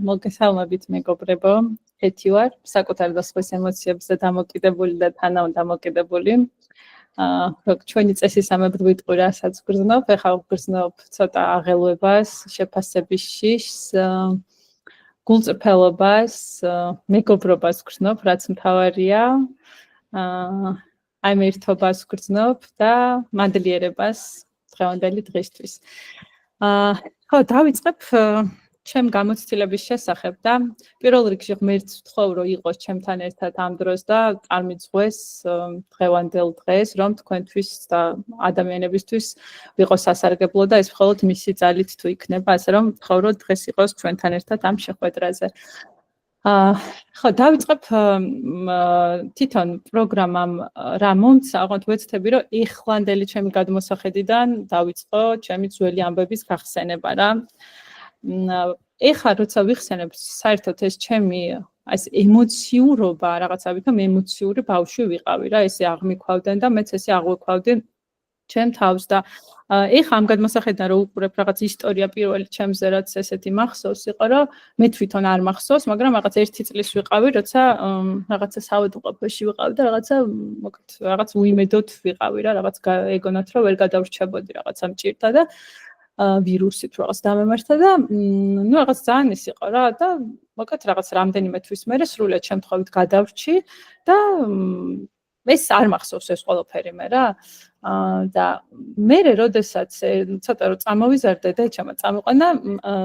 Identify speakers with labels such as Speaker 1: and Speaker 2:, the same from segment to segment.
Speaker 1: მოგესალმებით მეგობრებო, ეთი ვარ, საკუთარ და სხვის ემოციებზე დამოკიდებული და თანადამოკიდებული. ჩვენი წესისამებრ ვიტყვი, რასაც ვგრძნობ, ეხლა ვგრძნობ ცოტა აღელვებას, შეფასების შიშს, გულწრფელობას, მეგობრობას ვგრძნობ, რაც მთავარია. აი ერთობას ვგრძნობ და მადლიერებას დღევანდელი დღისთვის. ხო, დავიწყებ ჩემ გამოცდილების შესახებ და პირველ რიგში ღმერთს ვთხოვ, რომ იყოს ჩემთან ერთად ამ დროს და წარმიძღვეს დღევანდელ დღეს, რომ თქვენთვის და ადამიანებისთვის ვიყოს სასარგებლო და ეს მხოლოდ მისი ძალით თუ იქნება, ასე რომ ვთხოვ, რომ დღეს იყოს ჩვენთან ერთად ამ შეხვედრაზე. ხო, დავიწყებ თვითონ პროგრამამ რა მომცა, ოღონდ ვეცდები, რომ ეხლანდელი ჩემი გადმოსახედიდან დავიწყო ჩემი ძველი ამბების გახსენება რა. ეხლა როცა ვიხსენებ, საერთოდ ეს ჩემი ეს ემოციურობა რაღაცა ვითომ ემოციური ბავშვი ვიყავი რა, ესე აღმიქვავდნენ და მეც ესე აღვიქვავდი ჩემ თავს და ეხლა ამ გადმოსახედიდან რომ უყურებ რაღაც ისტორია პირველი ჩემზე რაც ესეთი მახსოვს იყო რომ მე თვითონ არ მახსოვს, მაგრამ რაღაც 1 წლის ვიყავი, როცა რაღაცა საავადმყოფოში ვიყავი და რაღაც უიმედოდ ვიყავი რა, რაღაც ეგონათ რომ ვერ გადავრჩებოდი რაღაცა მჭირდა და ვირუსით რაღაც დამემართა და ნუ რაღაც ძალიან ის იყო რა და მოკლედ რაღაც რამდენიმე თვის მერე სრულად შემთხვევით გადავრჩი და ეს არ მახსოვს ეს ყველაფერი მე რა და მე როდესაც ცოტა რომ წამოვიზარდე და ეჩამა წამოყვანა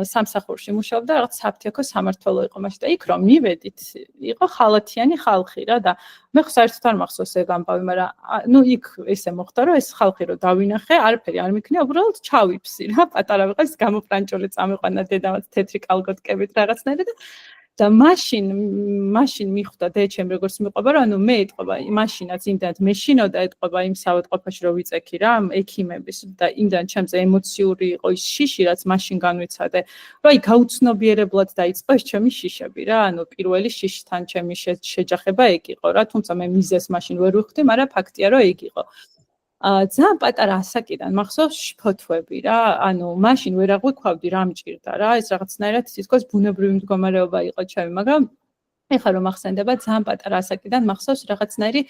Speaker 1: სამსახურში მუშაობდა რაღაც საფთიაქო სამართველო იყო მაშინ და იქ რომ მივედით იყო ხალათიანი ხალხი რა და მე ხო საერთოდ არ მახსოვს ეგ ამბავი მაგრამ ნუ იქ ესე მოხდა რომ ეს ხალხი რომ დავინახე არაფერი არ მიქნია უბრალოდ ჩავიფსი რა პატარა ვიყავ ის გამოფრანჭული წამიყვანა დედამაც თეთრი კალგოტკებით რაღაცნაირად და მაშინ მიხვდა დედაჩემ როგორც მიყვება რომ ანუ მე ეტყობა მაშინაც იმდანაც მეშინოდა ეტყობა იმ საავადმყოფოში რომ ვიწექი რა ექიმების და იმდან ჩემზე ემოციური იყო ის შიში რაც მაშინ განვიცადე რომ აი გაუცნობიერებლად დაიწყო ეს ჩემი შიშები რა ანუ პირველი შიშთან ჩემი შეჯახება ეგ იყო რა თუმცა მე მიზეს მაშინ ვერ ვხვდი მაგრამ ფაქტია რომ ეგ იყო ძალიან პატარა ასაკიდან მახსოვს შფოთვები რა ანუ მაშინ ვერ აღვიქვავდი რა მჭირდა რა ეს რაღაცნაირად თითქოს ბუნებრივი მდგომარეობა იყო ჩემი მაგრამ ეხლა რომ ახსენდება ძალიან პატარა ასაკიდან მახსოვს რაღაცნაირი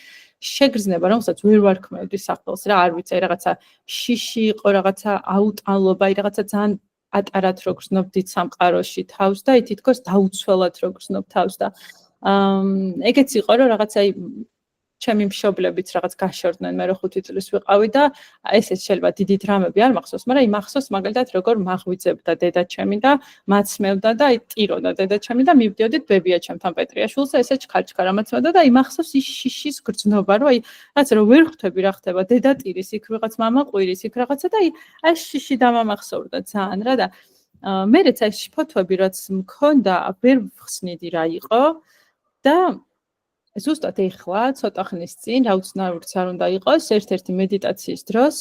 Speaker 1: შეგრძნება რომელსაც ვერ ვარქმევდი სახელს რა არ ვიცი რაღაცა შიში იყო რაღაცა აუტანლობა რაღაცა ძალიან პატარად რო გრძნობდი სამყაროში თავს და თითქოს დაუცველად რო გრძნობ თავს და ეგეც იყო რომ რაღაცა ჩემი მშობლებიც რაღაც გაშორდნენ მე რო 5 წლის ვიყავი და ესეც შეიძლება დიდი დრამები არ მახსოვს, მაგრამ იმახსოვს მაგალითად როგორ მაღვიძებდა დედაჩემი და მაცმევდა და ტიროდა დედაჩემი და მივდიოდით ბებიაჩემთან პეტრიაშვილს და ესე ჩქარ-ჩქარ ამაცმევდა და იმახსოვს ის შიშის გრძნობა რომ აი რაღაც რომ ვერ ხვდები რა ხდება დედა ტირის იქ რაღაც მამა ყვირის იქ რაღაცა და აი შიში დამამახსოვრდა ძალიან რა და მერეც აი შფოთვები რაც მქონდა ვერ ვხსნიდი რა იყო და ზუსტად ეხლა ცოტა ხნის წინ რაუცნაურიც არ უნდა იყოს ერთ-ერთი მედიტაციის დროს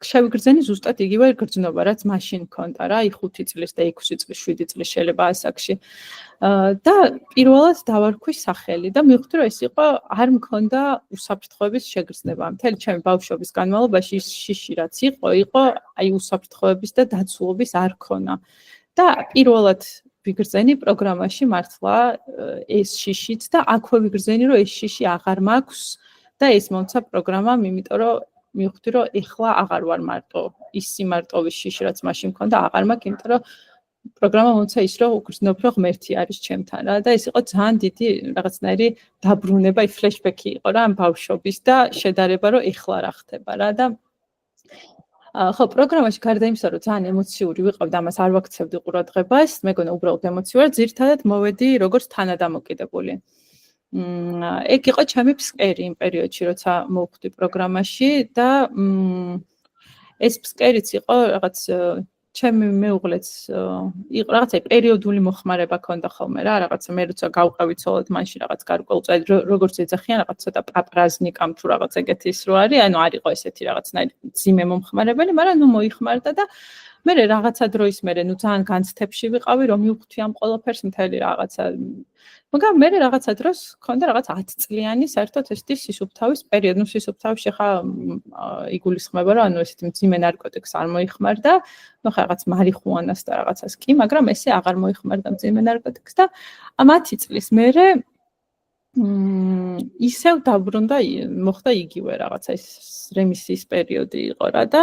Speaker 1: შევიგრძენი ზუსტად იგივე გრძნობა რაც მაშინ მქონდა რა აი 5 წლის და 6 წლის 7 წლის შეიძლება ასაკში და პირველად დავარქვი სახელი და მივხვდი რომ ეს იყო არ მქონდა უსაფრთხოების შეგრძნება მთელი ჩემი ბავშვობის განმავლობაში ის შიში რაც იყო აი უსაფრთხოების და დაცულობის არ ქონა და პირველად ვიგრძენი პროგრამაში მართლა ეს შიშიც და აქვე ვიგრძენი რომ ეს შიში აღარ მაქვს და ეს მომცა პროგრამამ იმიტომ რომ მივხვდი რომ ეხლა აღარ ვარ მარტო ის სიმარტოვის შიში რაც მაშინ მქონდა აღარ მაქვს იმიტომ რომ პროგრამა მომცა ის რომ უგრძნობ რომ ღმერთი არის ჩემთან რა და ეს იყო ძალიან დიდი რაღაცნაირი დაბრუნება აი ფლეშბექი იყო რა ამ ბავშვობის და შედარება რომ ეხლა რა ხდება რა და ხო, პროგრამაში გარდა იმისა, რომ ძალიან ემოციური ვიყავ და ამას არ ვაქცევდი ყურადღებას, მეგონა უბრალოდ ემოციურად, ძირითადად მოვედი როგორც თანადამოკიდებული. ეგ იყო ჩემი ფსკერი იმ პერიოდში, როცა მოვხვდი პროგრამაში და ეს ფსკერიც იყო რაღაც ჩემი მეუღლეც იყო რაღაცა პერიოდული მოხმარება ქონდა ხოლმე რა, რაღაცა მე როცა გავყავი ცოლად მაშინ რაღაც გარკვეულწილად როგორც ეძახიან რაღაც ცოტა პრაპრაზნიკამ თუ რაღაც ეგეთი ის რო არის, ანუ არ იყო ესეთი რაღაცნაირი ძიმე მომხმარებელი, მაგრამ ნუ მოიხმარდა და მე რაღაცა დროის მერე ნუ ძალიან განცდებში ვიყავი, რომ მივხვდი ამ ყველაფერს მთელი რაღაცა. მაგრამ მე რაღაცა დროს მქონდა რაღაც 10 წლიანი საერთოდ ესეთი სისუფთავის პერიოდი. ნუ სისუფთავში ხა იგულისხმება, რომ ანუ ესეთი მძიმე ნარკოტიკს არ მოიხმარდა. ნუ ხა რაღაც მარიხუანას და რაღაცას კი, მაგრამ ესე აღარ მოიხმარდა მძიმე ნარკოტიკს და 10 წლის მერე ისევ დაბრუნდა, მოხდა იგივე რაღაცა ის რემისიის პერიოდი იყო რა და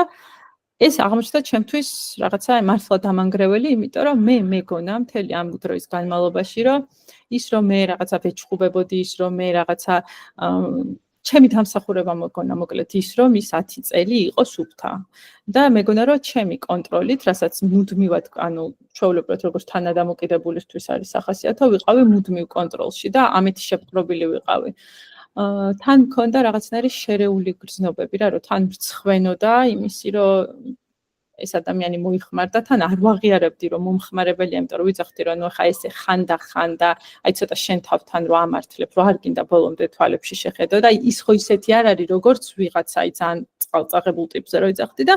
Speaker 1: ეს აღმოჩნდა ჩემთვის რაღაცა მართლა დამანგრეველი, იმიტომ რომ მე მეგონა მთელი ამ დროის განმავლობაში, რომ ის რომ მე რაღაცა ვეჩხუბებოდი, ის რომ მე რაღაცა ჩემი დამსახურება მოგონა მოკლედ ის რომ ის 10 წელი იყო სუფთა. და მეგონა რომ ჩემი კონტროლით, რასაც მუდმივად, ანუ ჩვეულებრივად როგორც თანადამოკიდებულისთვის არის სახასიათო, ვიყავი მუდმივ კონტროლში და ამით შეპყრობილი ვიყავი. თან მქონდა რაღაცნაირი შერეული გრძნობები რა, რომ თან მრცხვენოდა იმისი, რომ ეს ადამიანი მოიხმარდა, თან არ ვაღიარებდი, რომ მომხმარებელია, იმიტომ რომ ვიცახდი, რომ ნუ ხა ესე ხანდა, აი ცოტა შენ თავთან რო ამართლებ, რო არ გინდა ბოლომდე თვალებში შეხედო და ის ხო ისეთი არ არის, როგორც ვიღაცა აი ძალიან წყალწაღებულ ტიპზე რო იცახდი და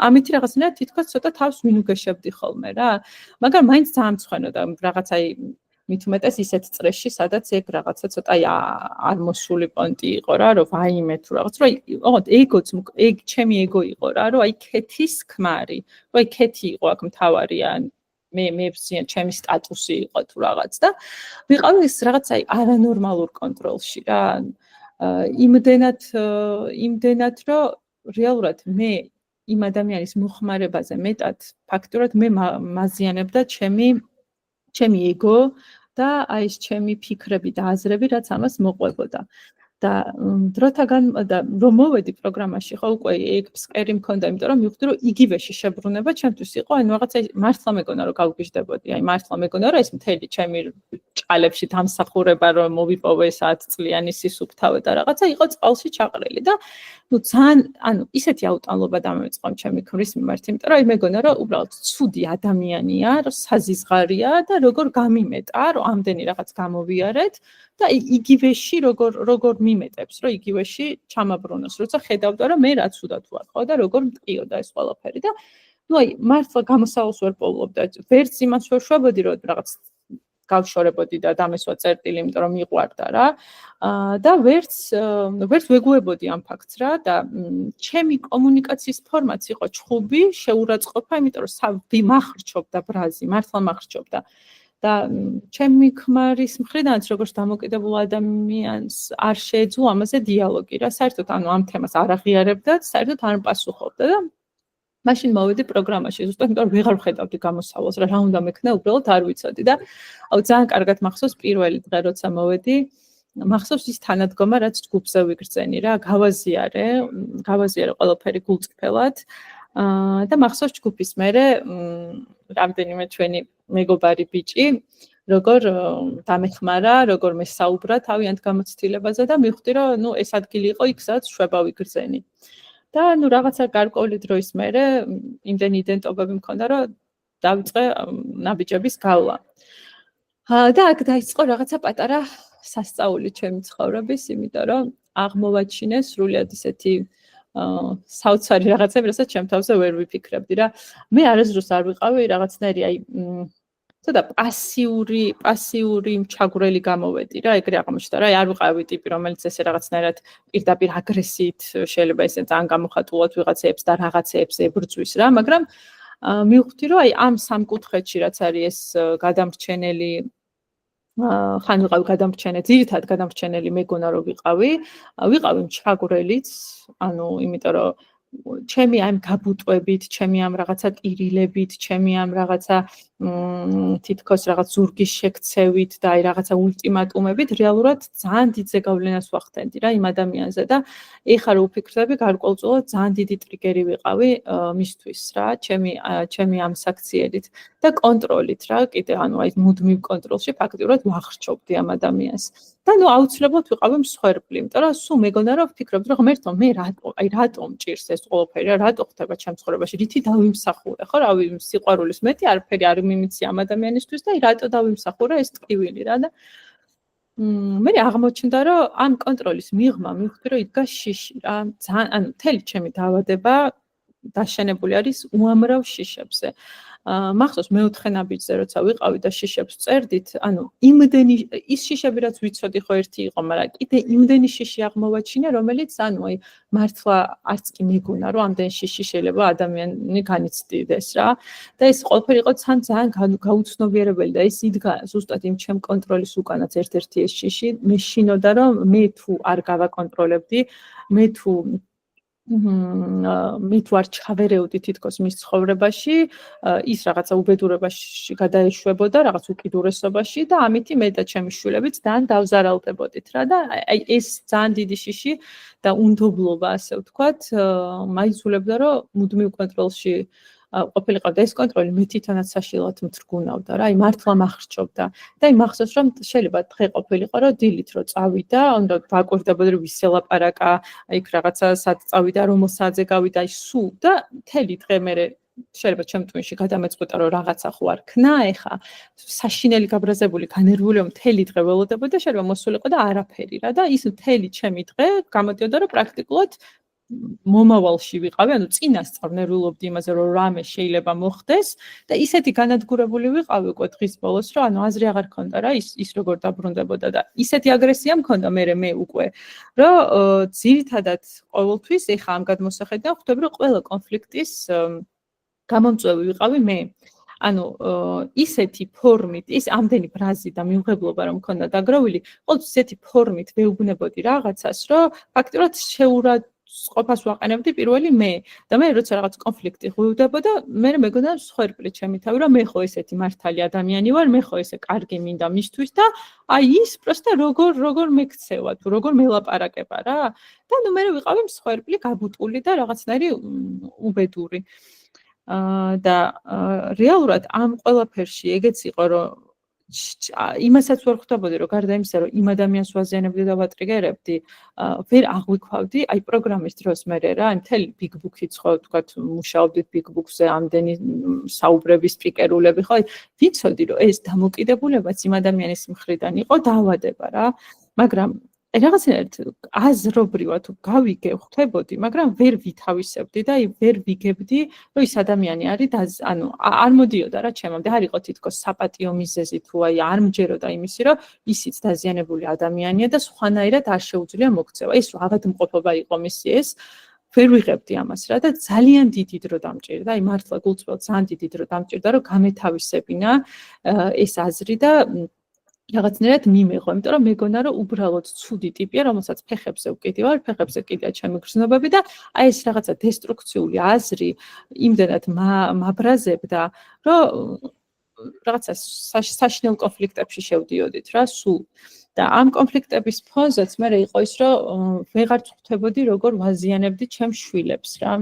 Speaker 1: ამითი რაღაცნაირად თითქოს ცოტა თავს ვინუგეშებდი ხოლმე რა. მაგრამ მაინც ძალიან მცხვენოდა რაღაცა აი მით უმეტეს ისეთ წრეში, სადაც ეგ რაღაცა ცოტა არ მოსული პონტი იყო რა, რომ ვაიმე თუ რაღაც, რომ ოღონდ ეგოც, ეგ ჩემი ეგო იყო რა, რომ აი ქეთის ქმარი, რომ აი ქეთი იყო აქ მთავარი, ან მე ვზიან ჩემი სტატუსი იყო თუ რაღაც და ვიყავი ის რაღაცა აი არანორმალურ კონტროლში რა. იმდენად, რომ რეალურად მე იმ ადამიანის მოხმარებაზე მეტად ფაქტურად მე მაზიანებდა ჩემი ეგო და აი ეს ჩემი ფიქრები და აზრები, რაც ამას მოყვებოდა. და დროთაგან და რომ მოვედი პროგრამაში, ხო უკვე ეგ ფსკერი მქონდა, იმიტომ რომ მივხვდი, რომ იგივეში შებრუნება ჩემთვის იყო, ანუ რაღაცა მართლა მეგონა, რომ გავგიჟდებოდი, აი მართლა მეგონა, რომ ეს მთელი ჩემი ჭალებში დამსახურება, რომ მოვიპოვე ეს 10 წლიანი სისუფთავე და რაღაცა იყო წყალში ჩაყრილი და ნუ ძალიან, ანუ ისეთი აუტანლობა დამეწყო ჩემი ქმრის მიმართ, იმიტომ რომ აი მეგონა, რომ უბრალოდ ცუდი ადამიანია, რომ საზიზღარია და როგორ გამიმეტა, რომ ამდენი რაღაც გამოვიარეთ და იგივეში როგორ მიმეტებს, რომ იგივეში ჩამაბრუნოს, როცა ხედავდა, რომ მე რაც უდათ ვარ, ხო და როგორ მტყიოდა ეს ყველაფერი და ნუ აი მართლა გამოსავალს ვერ პოულობდა, ვერც იმას ვერ შვებოდი, რომ რაღაც გავშორებოდი და დამესვა წერტილი, იმიტომ რომ მიყვარდა რა. და ვერც ვეგუებოდი ამ ფაქტს რა და ჩემი კომუნიკაციის ფორმაც იყო ჩხუბი, შეურაცხყოფა, იმიტომ რომ მახრჩობდა ბრაზი, მართლა მახრჩობდა. და ჩემი ქმარის მხრიდანაც როგორც დამოკიდებულ ადამიანს არ შეეძლო ამაზე დიალოგი რა, საერთოდ ანუ ამ თემას არ აღიარებდა, საერთოდ არ პასუხობდა და მაშინ მოვედი პროგრამაში, ზუსტად იმიტომ რომ ვეღარ ვხედავდი გამოსავალს რა, რა უნდა მექნა, უბრალოდ არ ვიცოდი და აუ ძალიან კარგად მახსოვს პირველი დღე როცა მოვედი, მახსოვს ის თანადგომა, რაც ჯგუფზე ვიგრძენი რა, გავაზიარე ყველაფერი გულწრფელად. და მახსოვს ჯგუფის მერე რამდენიმე ჩვენი მეგობარი ბიჭი, როგორ დამეხმარა, როგორ მესაუბრა თავიანთ გამოცდილებაზე და მივხვდი, რომ ნუ ეს ადგილი იყო იქ, სადაც შვება ვიგრძენი. და ნუ რაღაცა გარკვეული დროის მერე იმდენი იდენტობები მქონდა, რომ დავიწყე ნაბიჯების გავლა. და აქ დაიწყო რაღაცა პატარა სასწაული ჩემი ცხოვრების, იმიტომ რომ აღმოვაჩინე სრულიად ისეთი საოცარი რაღაცები, რასაც ჩემ თავზე ვერ ვიფიქრებდი რა. მე არასდროს არ ვიყავი რაღაცნაირი აი ცოტა პასიური ჩაგვრელი გამოვედი რა, ეგრე აღმოჩნდა რა, არ ვიყავი ტიპი, რომელიც ესე რაღაცნაირად პირდაპირ აგრესიით შეიძლება ესე ძალიან გამოხატულად ვიღაცებს და რაღაცებს ებრძვის რა, მაგრამ მივხვდი, რომ აი ამ სამკუთხედში რაც არის ეს გადამრჩენელი ხან ვიყავი გადამრჩენელი, ძირითადად გადამრჩენელი მეგონა რომ ვიყავი ჩაგვრელიც, ანუ იმიტომ რომ ჩემი ამ გაბუტყვებით, ჩემი ამ რაღაცა ტირილებით, ჩემი ამ რაღაცა თითქოს რაღაც ზურგის შექცევით და აი რაღაცა ულტიმატუმებით რეალურად ძალიან დიდ ზეგავლენას ვახდენდი რა იმ ადამიანზე და ეხლა რო ვფიქრდები, გარკვეულწილად ძალიან დიდი ტრიგერი ვიყავი მისთვის რა, ჩემი ამ საქციელით და კონტროლით რა, კიდე ანუ აი მუდმივ კონტროლში ფაქტიურად ვახრჩობდი ამ ადამიანს. და ნუ აუცილებლად ვიყავი მსხვერპლი, იმიტომ რომ სულ მეგონა რომ ვფიქრობდი, რომ ღმერთო, მე რატომ მჭირს ეს ყველაფერი რა, რატო ხდება ჩემ ცხოვრებაში, რითი დავიმსახურე, ხო, რავი, სიყვარულის მეტი არაფერი არ მიმიცი ამ ადამიანისთვის და აი რატო დავიმსახურე ეს ტკივილი რა და მე აღმოჩნდა, რომ ამ კონტროლის მიღმა მივხვდი, რომ იდგა შიში რა, ძალიან, ანუ მთელი ჩემი დაავადება დაშენებული არის უამრავ შიშებზე. მახსოვს მეოთხე ნაბიჯზე როცა ვიყავი და შიშებს წერდით, ანუ იმდენი ის შიშები რაც ვიცოდი ხო ერთი იყო, მაგრამ კიდე იმდენი შიში აღმოვაჩინა, რომელიც ანუ აი მართლა არც კი მეგონა, რომ ამდენ შიში შეიძლება ადამიანი განიცდიდეს რა. და ეს ყველაფერი იყო ძალიან გაუცნობიერებელი და ეს იდგა ზუსტად იმ ჩემ კონტროლის უკანაც ერთ-ერთი ეს შიში, მე შინოდა რომ მე თუ არ გავაკონტროლებდი, მე თუ არ ჩავერევდი თითქოს მის ცხოვრებაში, ის რაღაცა უბედურებაში გადაეშვებოდა, რაღაც უკიდურესობაში და ამით მე და ჩემი შვილებიც ძალიან დავზარალდებოდით რა და აი ეს ძალიან დიდი შიში და უნდობლობა, ასე ვთქვათ, მაიძულებდა რომ მუდმივ კონტროლში ყოფილიყავ და ეს კონტროლი მე თვითონაც საშინელად მძრგუნავდა რა, აი მართლა მახრჩობდა და აი მახსოვს რომ შეიძლება დღე ყოფილიყო რომ დილით რო წავიდა, უნდა ვაკვირდებოდი რომ ვისელაპარაკა, აი რაღაცა სად წავიდა, რომელ საათზე გავიდა, აი სულ და მთელი დღე მე შეიძლება ჩემ ტვინში გადამეწყვეტა რომ რაღაცა ხო არ ქნა, ეხა საშინელი გაბრაზებული განერვული მთელი დღე ველოდებოდა და შეიძლება მოსულიყო და არაფერი რა და ის მთელი ჩემი დღე გამოდიოდა რომ პრაქტიკულად მომავალში ვიყავი, ანუ წინასწარ ნერვულობდი იმაზე, რომ რამე შეიძლება მოხდეს და ისეთი განადგურებული ვიყავი უკვე დღის ბოლოს, რომ ანუ აზრი აღარ ქონდა რა ის როგორ დაბრუნდებოდა და ისეთი აგრესია მქონდა მე უკვე, რომ ძირითადად ყოველთვის ეხა ამ გადმოსახედიდან ხვდები, რომ ყველა კონფლიქტის გამომწვევი ვიყავი მე. ანუ ისეთი ფორმით, ის ამდენი ბრაზი და მიუღებლობა რომ მქონდა დაგროვილი, ყოველთვის ისეთი ფორმით ვეუბნებოდი რაღაცას, რომ ფაქტობრივად ყოფას ვაყენებდი პირველი მე და მე როცა რაღაც კონფლიქტი ღვივდებოდა, მე მეგონა მსხვერპლი ჩემი თავი, რომ მე ხო ესეთი მართალი ადამიანი ვარ, მე ხო ესე კარგი მინდა მისთვის და აი ის პროსტა როგორ მეკცევა თუ როგორ მელაპარაკება რა. და ნუ მე ვიყავი მსხვერპლი, გაბუტული და რაღაცნაირი უბედური. და რეალურად ამ ყველაფერში ეგეც იყო, რომ იმასაც ვერ ხვდებოდი, რომ გარდა იმისა, რომ იმ ადამიანს ვაზიანებდი და ვატრიგერებდი, ვერ აღვიქვავდი, აი პროგრამის დროს მე რა, მთელი Big Book-იც ხო, თქვათ, მუშაობდით Big Book-ზე, ამდენი საუბრების სპიკერულები, ხო, ვიცოდი, რომ ეს დამოკიდებულებაც იმ ადამიანის მხრიდან იყო დაავადება რა, მაგრამ რაღაცნაირად აზრობრივად გავიგე ხვდებოდი, მაგრამ ვერ ვითავისებდი და ვერ ვიგებდი, რომ ის ადამიანი არის ანუ არ მოდიოდა რა ჩემამდე, არ იყო თითქოს საპატიო მიზეზი თუ აი არ მჯეროდა იმისი, რომ ისიც დაზიანებული ადამიანია და სხვანაირად არ შეუძლია მოქცევა. ეს ავადმყოფობა იყო მისი ეს ვერ ვიღებდი ამას რა და ძალიან დიდი დრო დამჭირდა, აი მართლა გულწრფელად ძალიან დიდი დრო დამჭირდა, რომ გამეთავისებინა ეს აზრი და რაღაცნაირად მიმეღო, იმიტომ რომ მეგონა რომ უბრალოდ ცუდი ტიპია, რომელსაც ფეხებზე ვკიდივარ, ფეხებზე კიდია ჩემი გრძნობები და აი ეს რაღაცა დესტრუქციული აზრი იმდენად მაბრაზებდა, რომ რაღაცა საშინელ კონფლიქტებში შევდიოდით რა, სულ. და ამ კონფლიქტების ფონზეც მე იყო ის, რომ ვეღარ ხვდებოდი როგორ ვაზიანებდი ჩემ შვილებს რა.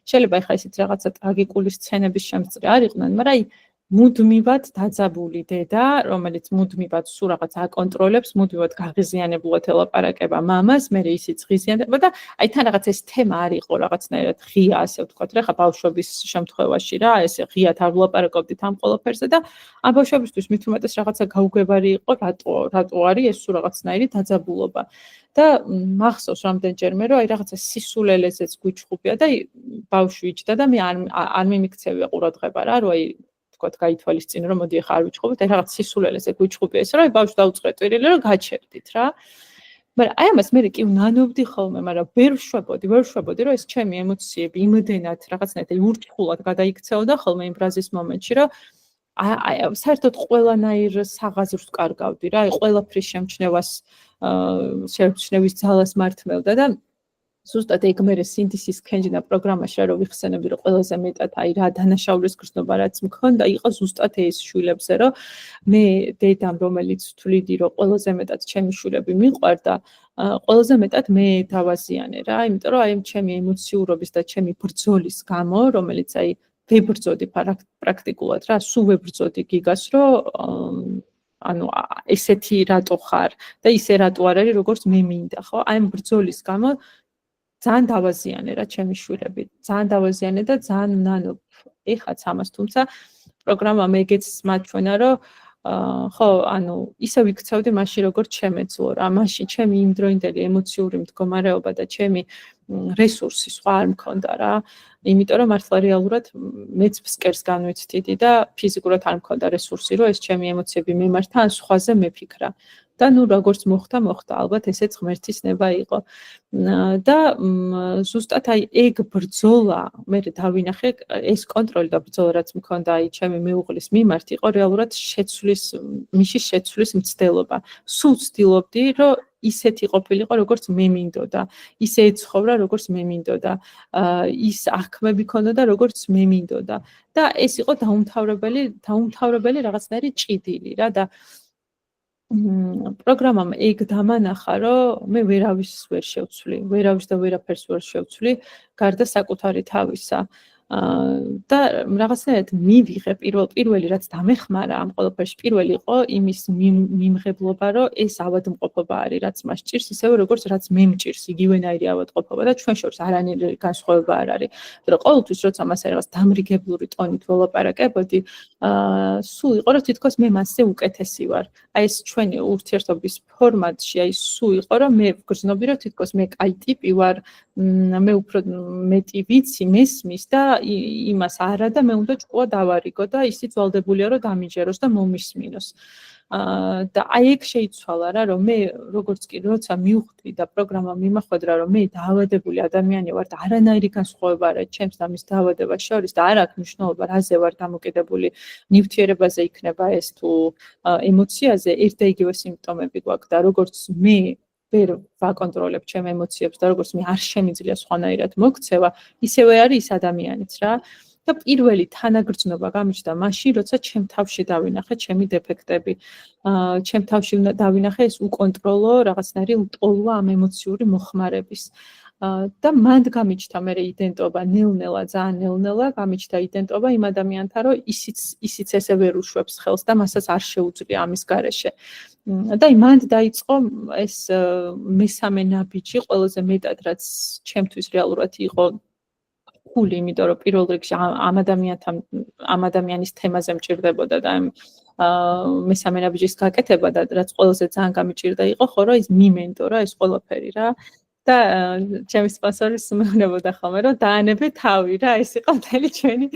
Speaker 1: შეიძლება ეხლა ისეთ რაღაცა ტრაგიკული სცენების შემწრე არ იყვნენ, მაგრამ აი მუდმივად დაძაბული დედა, რომელიც მუდმივად სულ რაღაც აკონტროლებს, მუდმივად გაღიზიანებლად ელაპარაკება მამას, მე ისიც ღიზიანდება და აი თან რაღაც ეს თემა არ იყო რაღაცნაირად ღია, ასე ვთქვათ, რა ხა ბავშვობის შემთხვევაში რა, ესე ღიად არ ვლაპარაკობდით ამ ყველაფერზე და ამ ბავშვებისთვის მით უმეტეს რაღაცა გაუგებარი იყო, რატო არის ეს სულ რაღაცნაირი დაძაბულობა. და მახსოვს რამდენჯერმე, რომ აი რაღაცა სისულელეზეც გვიჩხუბია და ბავშვი იჯდა და მე არ მიმიქცევია ყურადღება რა, რომ აი გაითვალისწინო რომ მოდი ახლა არ ვიჩხუბეთ, აი რაღაც სისულელეზე გვიჩხუბია ესე რომ აი ბავშვს დაუწყეთვირილი რომ გაჩერდით რა. მაგრამ აი ამას მე კი ვნანობდი ხოლმე, მაგრამ ვერ ვშვებოდი, რომ ეს ჩემი ემოციები იმდენად რაღაცნაირად ურჩხულად გადაიქცეოდა ხოლმე იმ ბრაზის მომენტში, რომ აი საერთოდ ყველანაირ საღაზრს კარგავდი რა, აი ყველაფრის შემჩნევის ძალას მართმევდა და ზუსტად ეგ მე სინდისის კენჯინა პროგრამაში რა ვიხსენებდი რომ ყველაზე მეტად აი რა დანაშაულის გრძნობა რაც მქონდა იყო ზუსტად ეს შვილებზე რომ მე დედამ რომელიც თვლიდი რომ ყველაზე მეტად ჩემი შვილები მიყვარდა ყველაზე მეტად მე დავაზიანე რა იმიტომ რომ აი ჩემი ემოციურობის და ჩემი ბრძოლის გამო რომელიც აი ვებრძოდი პრაქტიკულად რა სულ ვებრძოდი გიგას რომ ანუ ესეთი რატო ხარ და ისე რატო არ არის როგორც მე მინდა ხო აი ამ ბრძოლის გამო ძალიან დავაზიანე რა ჩემი შვილები ძალიან დავაზიანე და ძალიან ნანობ ეხაც ამას თუმცა პროგრამა მეგეც მაჩვენა რომ ხო, ანუ ისე ვიქცევდი მაშინ როგორც შემეძლო რა, მაშინ ჩემი იმდროინდელი ემოციური მდგომარეობა და ჩემი რესურსი სხვა არ მქონდა რა. იმიტომ რომ მართლა რეალურად მეც ფსკერს განვიცდიდი და ფიზიკურად არ მქონდა რესურსი, რომ ეს ჩემი ემოციები მემართა ან სხვაზე მეფიქრა. და ნუ როგორც მოხდა, ალბათ ესეც ღმერთის ნება იყო. და ზუსტად აი ეგ ბრძოლა, მე დავინახე ეს კონტროლი და ბრძოლა რაც მქონდა აი ჩემი მეუღლის მიმართ იყო რეალურად მიშის შეცვლის მცდელობა. სულ ვცდილობდი, რომ ისეთი ყოფილიყო, როგორც მე მინდოდა, ისე ეცხოვრა, როგორც მე მინდოდა, ის აღქმები ქონოდა, როგორც მე მინდოდა. და ეს იყო დაუმთავრებელი რაღაცნაირი ჭიდილი რა და პროგრამამ ეგ დამანახა, რომ მე ვერავის ვერ შევცვლი, ვერავის და ვერაფერს ვერ შევცვლი, გარდა საკუთარი თავისა. და რაღაცნაირად მივიღე პირველი რაც დამეხმარა ამ ყველაფერში პირველი იყო იმის მიმღებლობა, რომ ეს ავადმყოფობა არის, რაც მას ჭირს, ისევე როგორც რაც მე მჭირს, იგივენაირი ავადმყოფობა და ჩვენ შორის არანაირი განსხვავება არ არის. მაგრამ ყოველთვის როცა მასე რაღაც დამრიგებლური ტონით ველაპარაკებოდი, სულ იყო, რომ თითქოს მე მასზე უკეთესი ვარ. აი ეს ჩვენი ურთიერთობის ფორმატში, აი სულ იყო, რომ მე ვგრძნობდი, რომ თითქოს მე კაი ტიპი ვარ, მე უფრო მეტი ვიცი, მესმის და იმას არა და მე უნდა ჭკუა დავარიგო და ისიც ვალდებულია რომ დამიჯეროს და მომისმინოს. და აი ეგ შეიცვალა რა, რომ მე როგორც კი როცა მივხვდი და პროგრამა მიმახვედრა, რომ მე დაავადებული ადამიანი ვარ და არანაირი განსხვავება არ არის ჩემს და მის დაავადებას შორის და არ აქვს მნიშვნელობა რაზე ვარ დამოკიდებული, ნივთიერებაზე იქნება ეს თუ ემოციაზე, ერთ და იგივე სიმპტომები გვაქვს და როგორც მე ვერ ვაკონტროლებ ჩემ ემოციებს და როგორც მე არ შემიძლია სხვანაირად მოქცევა, ისევე არის ის ადამიანიც რა. და პირველი თანაგრძნობა გამიჩნდა მაშინ, როცა ჩემ თავში დავინახე ჩემი დეფექტები. ჩემ თავში დავინახე ეს უკონტროლო რაღაცნაირი ლტოლვა ამ ემოციური მოხმარების. და მანდ გამიჩნდა მე იდენტობა ნელ-ნელა, ძალიან ნელ-ნელა გამიჩნდა იდენტობა იმ ადამიანთან, რომ ისიც ესე ვერ უშვებს ხელს და მასაც არ შეუძლია ამის გარეშე. და მანდ დაიწყო ეს მესამე ნაბიჯი, ყველაზე მეტად რაც ჩემთვის რეალურად იყო ხული, იმიტომ რომ პირველ რიგში ამ ადამიანის თემაზე მჭირდებოდა და მესამე ნაბიჯის გაკეთება და რაც ყველაზე ძალიან გამიჭირდა იყო, ხო რომ ის მიმენტორა რა ეს ყველაფერი რა. და ჩემი სპონსორი მეუბნებოდა ხოლმე, რომ დაანებე თავი რა, ეს იყო მთელი ჩვენი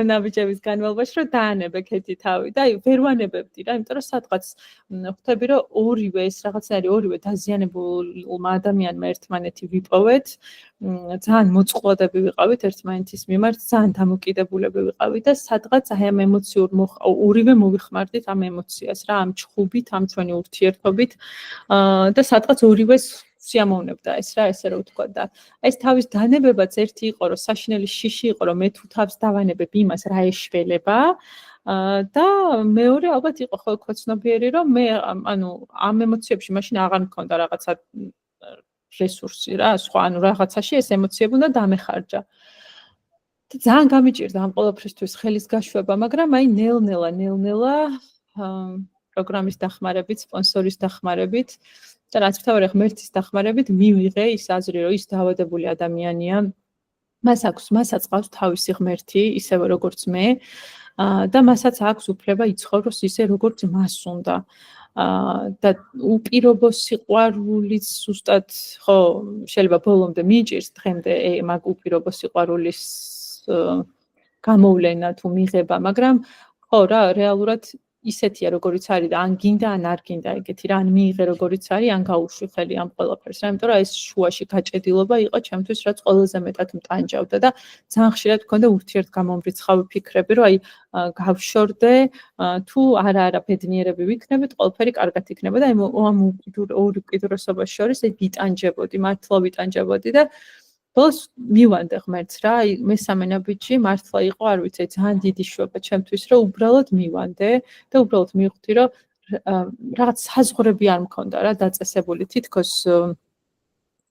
Speaker 1: ნაბიჯების განმავლობაში, რომ დაანებე ქეთი თავი და ვერ ვანებებდი რა, იმიტომ რომ სადღაც ხვდები, რომ ორივე ეს რაღაცნაირი ორივე დაზიანებულმა ადამიანმა ერთმანეთი ვიპოვეთ, ძალიან მოწყვლადები ვიყავით ერთმანეთის მიმართ, ძალიან დამოკიდებულები ვიყავით და სადღაც აი ამ ორივე მოვიხმარდით ამ ემოციას რა, ამ ჩხუბით, ამ ჩვენი ურთიერთობით და სადღაც ორივეს სიამოვნებდა ეს რა, ესე რომ ვთქვა და ეს თავის დანებებაც ერთი იყო, რომ საშინელი შიში იყო, რომ მე თუ თავს დავანებებ იმას რა ეშველება და მეორე ალბათ იყო ხო ცნობიერი, რომ მე ანუ ამ ემოციებში მაშინ აღარ მქონდა რაღაცა რესურსი რა, სხვა ანუ რაღაცაში ეს ემოციები უნდა დამეხარჯა. და ძალიან გამიჭირდა ამ ყველაფრისთვის ხელის გაშვება, მაგრამ აი ნელ-ნელა პროგრამის დახმარებით, სპონსორის დახმარებით და რაც მთავარია ღმერთის დახმარებით მივიღე ის აზრი, რომ ის დაავადებული ადამიანია, მასაც ყავს თავისი ღმერთი, ისევე როგორც მე, და მასაც აქვს უფლება იცხოვროს ისე, როგორც მას უნდა. და უპირობო სიყვარულიც ზუსტად ხო შეიძლება ბოლომდე მიიჭირს დღემდე მაგ უპირობო სიყვარულის გამოვლენა თუ მიღება, მაგრამ ხო რა რეალურად ისეთია როგორიც არის და ან გინდა ან არ გინდა ეგეთი რა, ან მიიღე როგორიც არის, ან გაუშვი ხელი ამ ყველაფერს რა, იმიტომ რომ ეს შუაში გაჭედილობა იყო ჩემთვის რაც ყველაზე მეტად მტანჯავდა და ძალიან ხშირად მქონდა ურთიერთგამომრიცხავი ფიქრები, რომ აი გავშორდე თუ არა ბედნიერები ვიქნებით, ყველაფერი კარგად იქნება და ამ ორ უკიდურესობას შორის ვიტანჯებოდი, მართლა ვიტანჯებოდი და ბოლოს მივანდე ღმერთს რა, აი მესამე ნაბიჯი მართლა იყო, არ ვიცი, ძალიან დიდი შვება ჩემთვის, რომ უბრალოდ მივანდე და უბრალოდ მივხვდი, რომ რაღაც საზღვრები არ მქონდა რა დაწესებული, თითქოს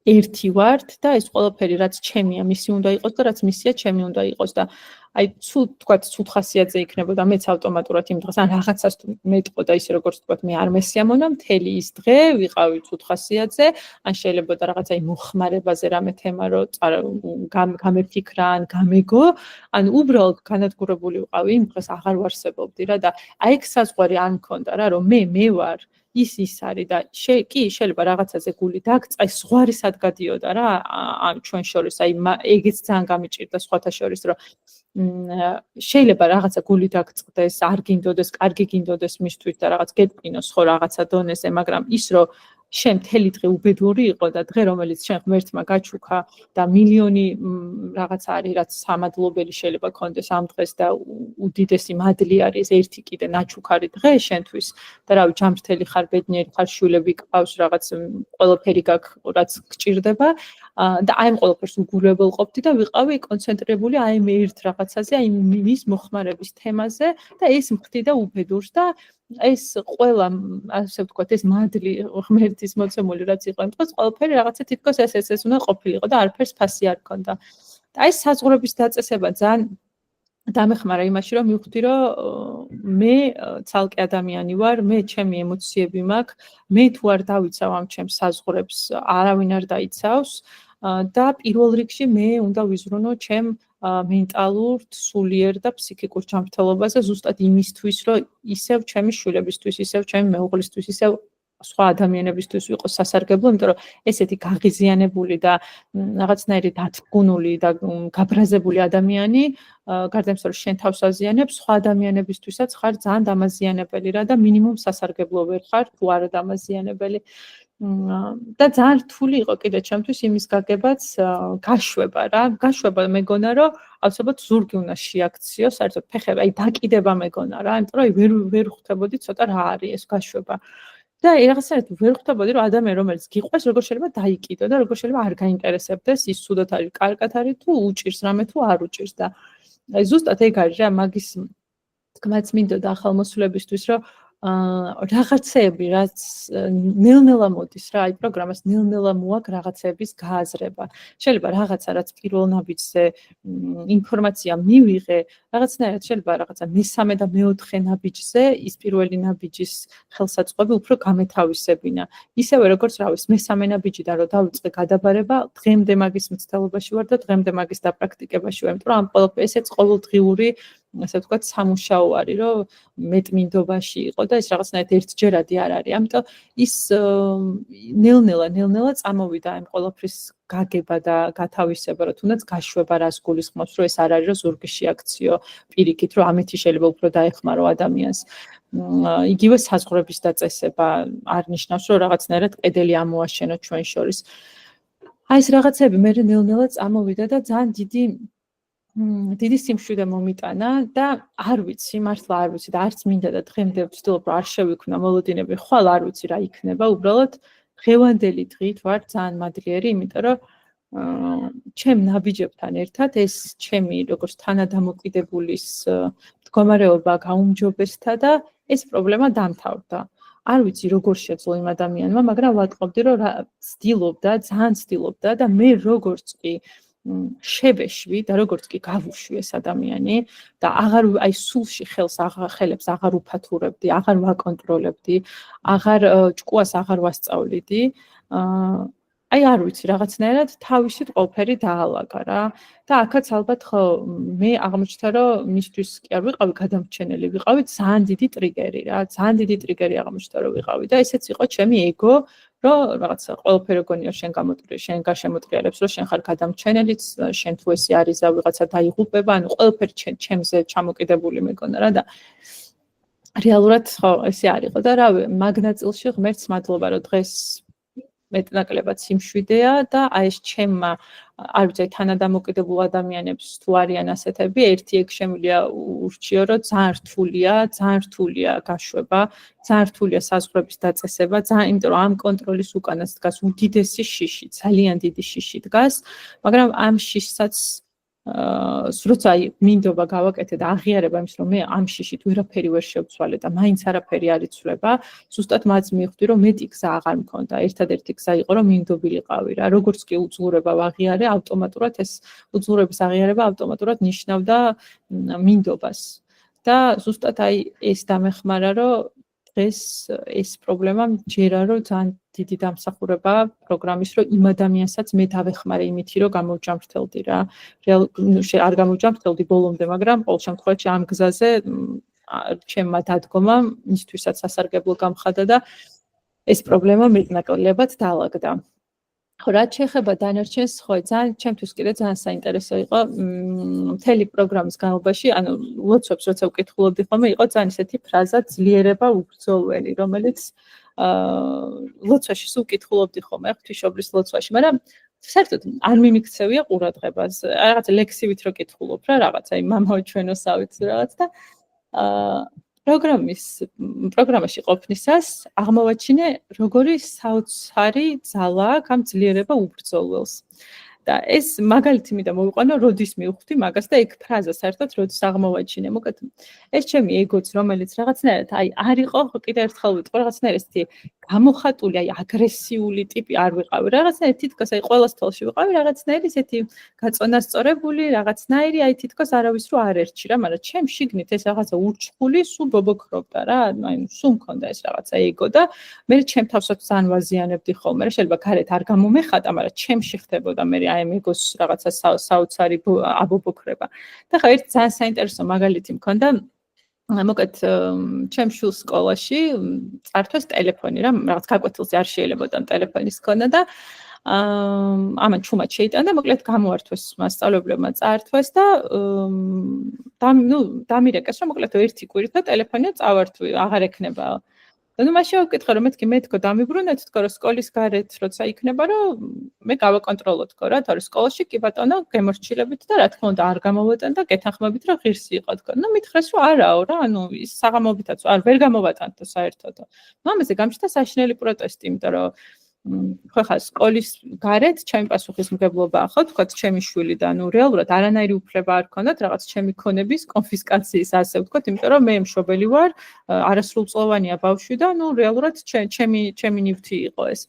Speaker 1: ერთი ვართ და ეს ყველაფერი რაც ჩემია, მისი უნდა იყოს და რაც მისია ჩემი უნდა იყოს და აი თქვათ ცუდ ხასიათზე იქნებოდა მეც ავტომატურად იმ დღეს ან რაღაცას თუ მეტყოდა ისე როგორც თქვათ მე არ მესიამონა მთელი ის დღე ვიყავი ცუდ ხასიათზე ან შეიძლებოდა რაღაცა იმ მოხმარებაზე რამე თემა რო გამეფიქრა ან გამეგო ან უბრალოდ განადგურებული ვიყავი იმ დღეს აღარ ვარსებობდი რა და აი ეგ საზღვარი არ მქონდა რა რომ მე ვარ ის არის და კი შეიძლება რაღაცაზე გული დაგწა ის ზღვარი სად გადიოდა რა ამ ჩვენ შორის აი ეგეც ძალიან გამიჭირდა სხვათა შორის რომ შეიძლება რაღაცა გული დაგწყდეს არ გინდოდეს კარგი გინდოდეს მისთვის და რაღაც გეტყინოს ხო რაღაცა დონეზე მაგრამ ის რომ შენ მთელი დღე უბედური იყო და დღე რომელიც შენ ღმერთმა გაჩუქა და მილიონი რაღაცა არის რაც სამადლობელი შეიძლება კონდეს ამ დღეს და უდიდესი მადლი არის ერთი კიდე ნაჩუქარი დღე შენთვის და რავი ჯანმრთელი ხარ ბედნიერი ხარ შვილები გყავს რაღაც ყველაფერი გაქვს რაც გჭირდება და აი ამ ყველაფერს უგულებელყოფდი და ვიყავი კონცენტრირებული აი მე ერთ რაღაცაზე აი მის მოხმარების თემაზე და ეს მხდიდა უბედურს და ეს ყველა ასე ვთქვათ ეს მადლი ღმერთის მოცემული რაც იყო იმ დროს ყველაფერი რაღაცა თითქოს ეს უნდა ყოფილიყო და არაფერს ფასი არ ქონდა და აი საზღურების დაწესება ძალიან დამეხმარა იმაში რომ მივხვდი რომ მე ცალკე ადამიანი ვარ მე ჩემი ემოციები მაქვს მე თუ არ დავიცავ ამ ჩემს საზღურებს არავინ არ დაიცავს და პირველ რიგში მე უნდა ვიზრუნო ჩემ მენტალურ, სულიერ და ფსიქიკურ ჯანმრთელობაზე ზუსტად იმისთვის, რომ ისევ ჩემი შვილებისთვის, ისევ ჩემი მეუღლისთვის, ისევ სხვა ადამიანებისთვის ვიყო სასარგებლო, იმიტომ რომ ესეთი გაღიზიანებული და რაღაცნაირი დათგუნული და გაბრაზებული ადამიანი, გარდა იმისა, რომ შენ თავს აზიანებს, სხვა ადამიანებისთვისაც ხარ ძალიან დამაზიანებელი რა და მინიმუმ სასარგებლო ვერ ხარ, თუ არა დამაზიანებელი. და ძალიან რთული იყო კიდე ჩემთვის იმის გაგებაც გაშვება რა გაშვება მეგონა რომ აუცილებლად ზურგი უნდა შეაქციო საერთოდ ფეხები აი დაკიდება მეგონა რა იმიტომ რომ ვერ ხვდებოდი ცოტა რა არის ეს გაშვება და რაღაცნაირად ვერ ხვდებოდი რომ ადამიანი რომელიც გიყვარს როგორ შეიძლება დაიკიდო და როგორ შეიძლება არ გაინტერესებდეს ის სუდოთ არის კარგად არის თუ უჭირს რამე თუ არ უჭირს და აი ზუსტად ეგ არის რა მაგის თქმაც მინდოდა ახალმოსულებისთვის რომ რაღაცები რაც ნელ-ნელა მოდის რა აი პროგრამას ნელ-ნელა მოაქვს რაღაცების გააზრება შეიძლება რაღაცა რაც პირველ ნაბიჯზე ინფორმაცია მივიღე რაღაცნაირად შეიძლება რაღაცა მესამე და მეოთხე ნაბიჯზე ის პირველი ნაბიჯის ხელსაწყოები უფრო გამეთავისებინა ისევე როგორც რავის მესამე ნაბიჯიდან რომ დავიწყე გადაბარება დღემდე მაგის მცდელობაში ვარ და დღემდე მაგის დაპრაქტიკებაში ვარ იმიტომ რომ ამ ყველაფერი ესეც ყოველდღიური ასე ვთქვათ სამუშაო არის რომ მეტმინდობაში იყო და ეს რაღაცნაირად ერთჯერადი არ არის. ამიტომ ის ნელ-ნელა წამოვიდა ამ ყველაფრის გაგება და გათავისება, რომ თუნდაც გაშვება რას გულისხმობს, რომ ეს არ არის რომ ზურგი შეაქციო პირიქით, რომ ამეთი შეიძლება უფრო დაეხმარო ადამიანს. იგივე საზღვრების დაწესება არ ნიშნავს, რომ რაღაცნაირად ყედელი ამოაშენო ჩვენ შორის. აი ეს რაღაცები მე ნელ-ნელა წამოვიდა და ძალიან დიდი სიმშვიდე მომიტანა და არ ვიცი, მართლა არ ვიცი და არც მინდა და დღემდე ვცდილობ რომ არ შევიქმნა მოლოდინები, ხვალ არ ვიცი რა იქნება, უბრალოდ ღევანდელი დღით ვარ ძალიან მადლიერი, იმიტომ რომ ჩემ ნაბიჯებთან ერთად ეს ჩემი როგორც თანადამოკიდებულის მდგომარეობა გაუმჯობესდა და ეს პრობლემა დამთავრდა. არ ვიცი როგორ შეძლო იმ ადამიანმა, მაგრამ ვატყობდი რომ ცდილობდა, ძალიან ცდილობდა და მე როგორც კი შევეშვი და როგორც კი გავუშვი ეს ადამიანი და აღარ აი სულში ხელს აღარ უფათურებდი, აღარ ვაკონტროლებდი, აღარ ჭკუას აღარ ვასწავლიდი. აი არ ვიცი რაღაცნაირად თავისით ყველაფერი დაალაგა რა და აქაც ალბათ ხო მე აღმოჩნდა რომ მისთვის კი არ ვიყავი გადამრჩენელი, ვიყავი ძალიან დიდი ტრიგერი რა, ძალიან დიდი ტრიგერი აღმოჩნდა რომ ვიყავი და ესეც იყო ჩემი ეგო რომ რაღაცა ყველაფერი გონია შენ გაშემოტრიალებს რომ შენ ხარ გადამრჩენელიც შენ თუ ესი არიზა ვიღაცა დაიღუპება ანუ ყველაფერი ჩემზე ჩამოკიდებული მეგონა რა და რეალურად ხო ესე არისო და რავი მაგ ნაწილში ღმერთს მადლობა რომ დღეს მეტნაკლებად სიმშვიდეა და აი ეს ჩემმა არ ვიცი თანადამოკიდებულ ადამიანებს თუ არიან ასეთები ერთი ეგ შემიძლია ურჩიო რომ ძალიან რთულია გაშვება ძალიან რთულია საზღვრების დაწესება ძალიან იმიტომ რომ ამ კონტროლის უკანაც დგას უდიდესი შიში ძალიან დიდი შიში დგას მაგრამ ამ შიშსაც როცა მინდობა გავაკეთე და აღიარება იმის რომ მე ამ შიშით ვერაფერი ვერ შევცვალე და მაინც არაფერი არ იცვლება, ზუსტად მას მივხვდი რომ მეტი გზა აღარ მქონდა. ერთადერთი გზა იყო რომ მინდობილიყავი რა. როგორც კი უძლურება ვაღიარე, ავტომატურად ეს უძლურების აღიარება ავტომატურად ნიშნავდა მინდობას. და ზუსტად ეს დამეხმარა რომ დღეს ეს პრობლემა მჯერა რომ ძალიან დიდი დამსახურებაა პროგრამის რომ იმ ადამიანსაც მე დავეხმარე იმითი რომ გამოვჯამრთელდი რა. არ გამოვჯამრთელდი ბოლომდე, მაგრამ ყოველ შემთხვევაში ამ გზაზე ჩემმა დადგომამ მისთვისაც სასარგებლო გამხადა და ეს პრობლემა მეტნაკლებად დაალაგდა. ხო, რაც შეეხება დანარჩენს, ხო, ჩემთვის კიდე ძალიან საინტერესო იყო მთელი პროგრამის განმავლობაში, ანუ ლოცვებს როცა ვკითხულობდი ხოლმე, იყო ძალიან ისეთი ფრაზა ძლიერება უბრძოლველი, რომელიც ლოცვაში სულ ვკითხულობდი ხოლმე, ღვთისმშობლის ლოცვაში, მაგრამ საერთოდ არ მიმიქცევია ყურადღებას, რაღაც ლექსივით რო კითხულობ რა, რაღაც აი მამაო ჩვენოსავით რაღაც და პროგრამაში ყოფნისას აღმოვაჩინე როგორი საოცარი ძალა აქვს ამ ძლიერება უბრძოლველს. და ეს მაგალითი მინდა მოვიყვანო, როდის მივხვდი მაგას და ეგ ფრაზა საერთოდ როდის აღმოვაჩინე. მოკეთ ეს ჩემი ეგოც, რომელიც რაღაცნაირად არ იყო, კიდე ერთხელ ვიტყვი, რაღაცნაირად ესეთი გამოხატული, აგრესიული ტიპი არ ვიყავი. რაღაცნაირად თითქოს ყოველას თვალში ვიყავი, რაღაცნაირად ესეთი გაწონასწორებული, რაღაცნაირი თითქოს არავის რო არ ერჩი რა, მაგრამ ჩემ შიგნით ეს რაღაცა ურჩხული სულ ბობოქრობდა რა, სულ მქონდა ეს რაღაცა ეგო და მე ჩემ თავსაც ძალიან ვაზიანებდი ხოლმე. შეიძლება გარეთ არ გამომეხატა, მაგრამ ჩემში ხდებოდა მე აი მეგოს რაღაცა საოცარი აბობოქრება. და ხა ერთ ძალიან საინტერესო მაგალითი მქონდა. მოკეთ ჩემ შვილს სკოლაში წართვეს ტელეფონი რა, რაღაც გაკვეთილზე არ შეიძლებოდა ტელეფონის ქონა და ამან ჩუმად შეიტანა და მოკლედ გამოართვეს მასწავლებლებმა წართვეს და დამირეკეს რომ მოკლედ ერთი კვირით და ტელეფონია წავართვი, აღარ ექნება. და მაშინ ვკითხე რომ მე თქო დამიბრუნეთ თქო რომ სკოლის გარეთ როცა იქნება რომ მე გავაკონტროლო თქო რა, თორე სკოლაში კი ბატონო გემორჩილებით და რა თქმა უნდა არ გამოვატან და გეთანხმებით რომ ღირსი იყო თქო. მითხრეს რომ არაო რა, ის საღამოობითაც ვერ გამოვატანთო საერთოდ. ამაზე გამჩნდა საშინელი პროტესტი, იმიტომ რომ ხო ხა სკოლის გარეთ ჩემი პასუხისმგებლობაა ხო თქვა ჩემი შვილი და რეალურად არანაირი უფლება არ ქონდათ რაღაც ჩემი ქონების კონფისკაციის ასე ვთქვათ, იმიტომ რომ მე მშობელი ვარ, არასრულწლოვანია ბავშვი და რეალურად ჩემი ნივთი იყო ეს.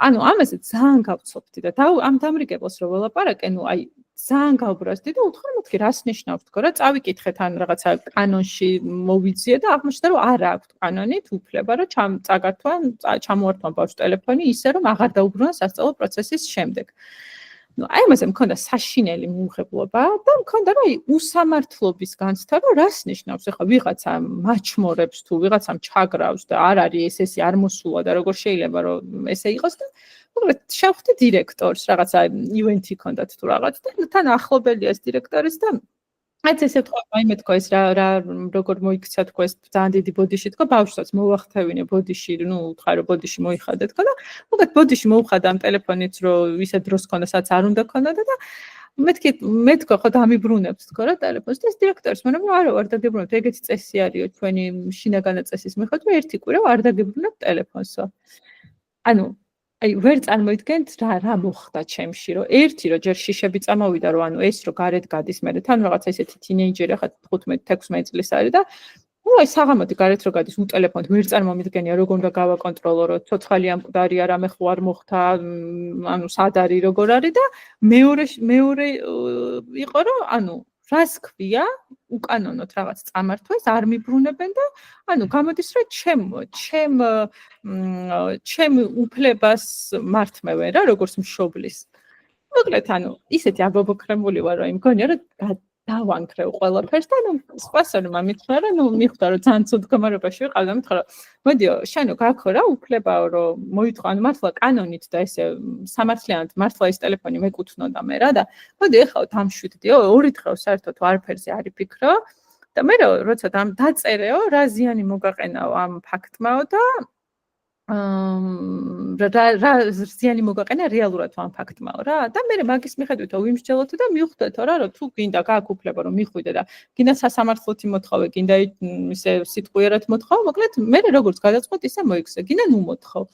Speaker 1: ანუ ამაზე ძალიან გავწობდი და ამ დამრიგებელს რო ველაპარაკე, აი ძალიან გავბრაზდი და უთხრა მეთქი რას ნიშნავს თქო რა, წავიკითხეთ ან რაღაცა კანონში მოვიძიე და აღმოჩნდა რომ არ აქვს კანონით უფლება რომ ჩამოართვან ბავშვს ტელეფონი ისე რომ აღარ დაუბრუნოს სასწავლო პროცესის შემდეგ. აი ამაზე მქონდა საშინელი მიუღებლობა და მქონდა რომ უსამართლობის განცდა რომ რას ნიშნავს ახლა ვიღაცა მაჩმორებს თუ ვიღაცამ ჩაგრავს და არ არის ესე არ მოსულა და როგორ შეიძლება რომ ესე იყოს და მოკლედ შევხვდი დირექტორს რაღაცა ივენთი ქონდათ თუ რაღაც და თან ახლობელია ეს დირექტორის და აი ესე თქვა მე თქო ეს რა როგორ მოიქცა თქო ეს ძალიან დიდი ბოდიში თქო ბავშვსაც მოვახთევინე ბოდიში უთხრა რომ ბოდიში მოიხადე თქო და მოკლედ ბოდიში მოუხადა ამ ტელეფონით რომ ისე დროს ქონდა სადაც არ უნდა ქონოდა და მე თქო ხო დამიბრუნებთ თქო რა ტელეფონს და ეს დირექტორის მაგრამ არა ვარ დაგიბრუნებთ ეგეთი წესი არისო ჩვენი შინაგანა წესის მიხედვით ერთი კვირა არ დაგიბრუნებთ ტელეფონსო ანუ აი ვერ წარმოიდგენთ რა მოხდა ჩემში რომ ერთი რომ ჯერ შიშები წამოვიდა რომ ანუ ეს რომ გარეთ გადის მე თან რაღაცა ისეთი თინეიჯერი ხა 15-16 წლის არის და აი საღამოთი გარეთ რო გადის ტელეფონით ვერ წარმომიდგენია როგორ უნდა გავაკონტროლო რომ ცოცხალი ამ მკვდარია რამე ხო არ მოხდა ანუ სად არის როგორ არის და მეორე იყო რომ ანუ რას ქვია უკანონოდ რაღაც წამართვეს არ მიბრუნებენ და ანუ გამოდის რომ ჩემ უფლებას მართმევენ რა როგორც მშობლის მოკლედ ანუ ისეთი აბობოქრებული ვარ რომ იმგონია რომ დავანქრევ ყველაფერს და ანუ სხვას არ მომითხრა რომ მიხვდა რომ ძალიან ცუდ გამარებაში ვიყავ და მითხრა მოდიო შენო გაქო რა უფლებაო რომ მოითხოვ ანუ მართლა კანონით და ესე სამართლიანად მართლა ეს ტელეფონი მეკუთვნოდა მე რა და მოდი ეხლა დამშვიდდიო ორი დღე საერთოდ ვარაფერზე არ იფიქრო და მე როცა დაწერეო რა ზიანი მოგაყენაო ამ ფაქტმაო და რა ზიანი მოგაყენა რეალურად ამ ფაქტმაო რა და მე მაგის მიხედვითო ვიმსჯელოთო და მივხვდეთო რა რომ თუ გინდა გააქვს უფლება რომ მიხვიდე და გინდა სასამართლოთი მოთხოვე გინდა ისე სიტყვიერად მოთხოვე მოკლედ მე როგორც გადაწყვეტ ისე მოიქცე გინდა ნუ მოთხოვ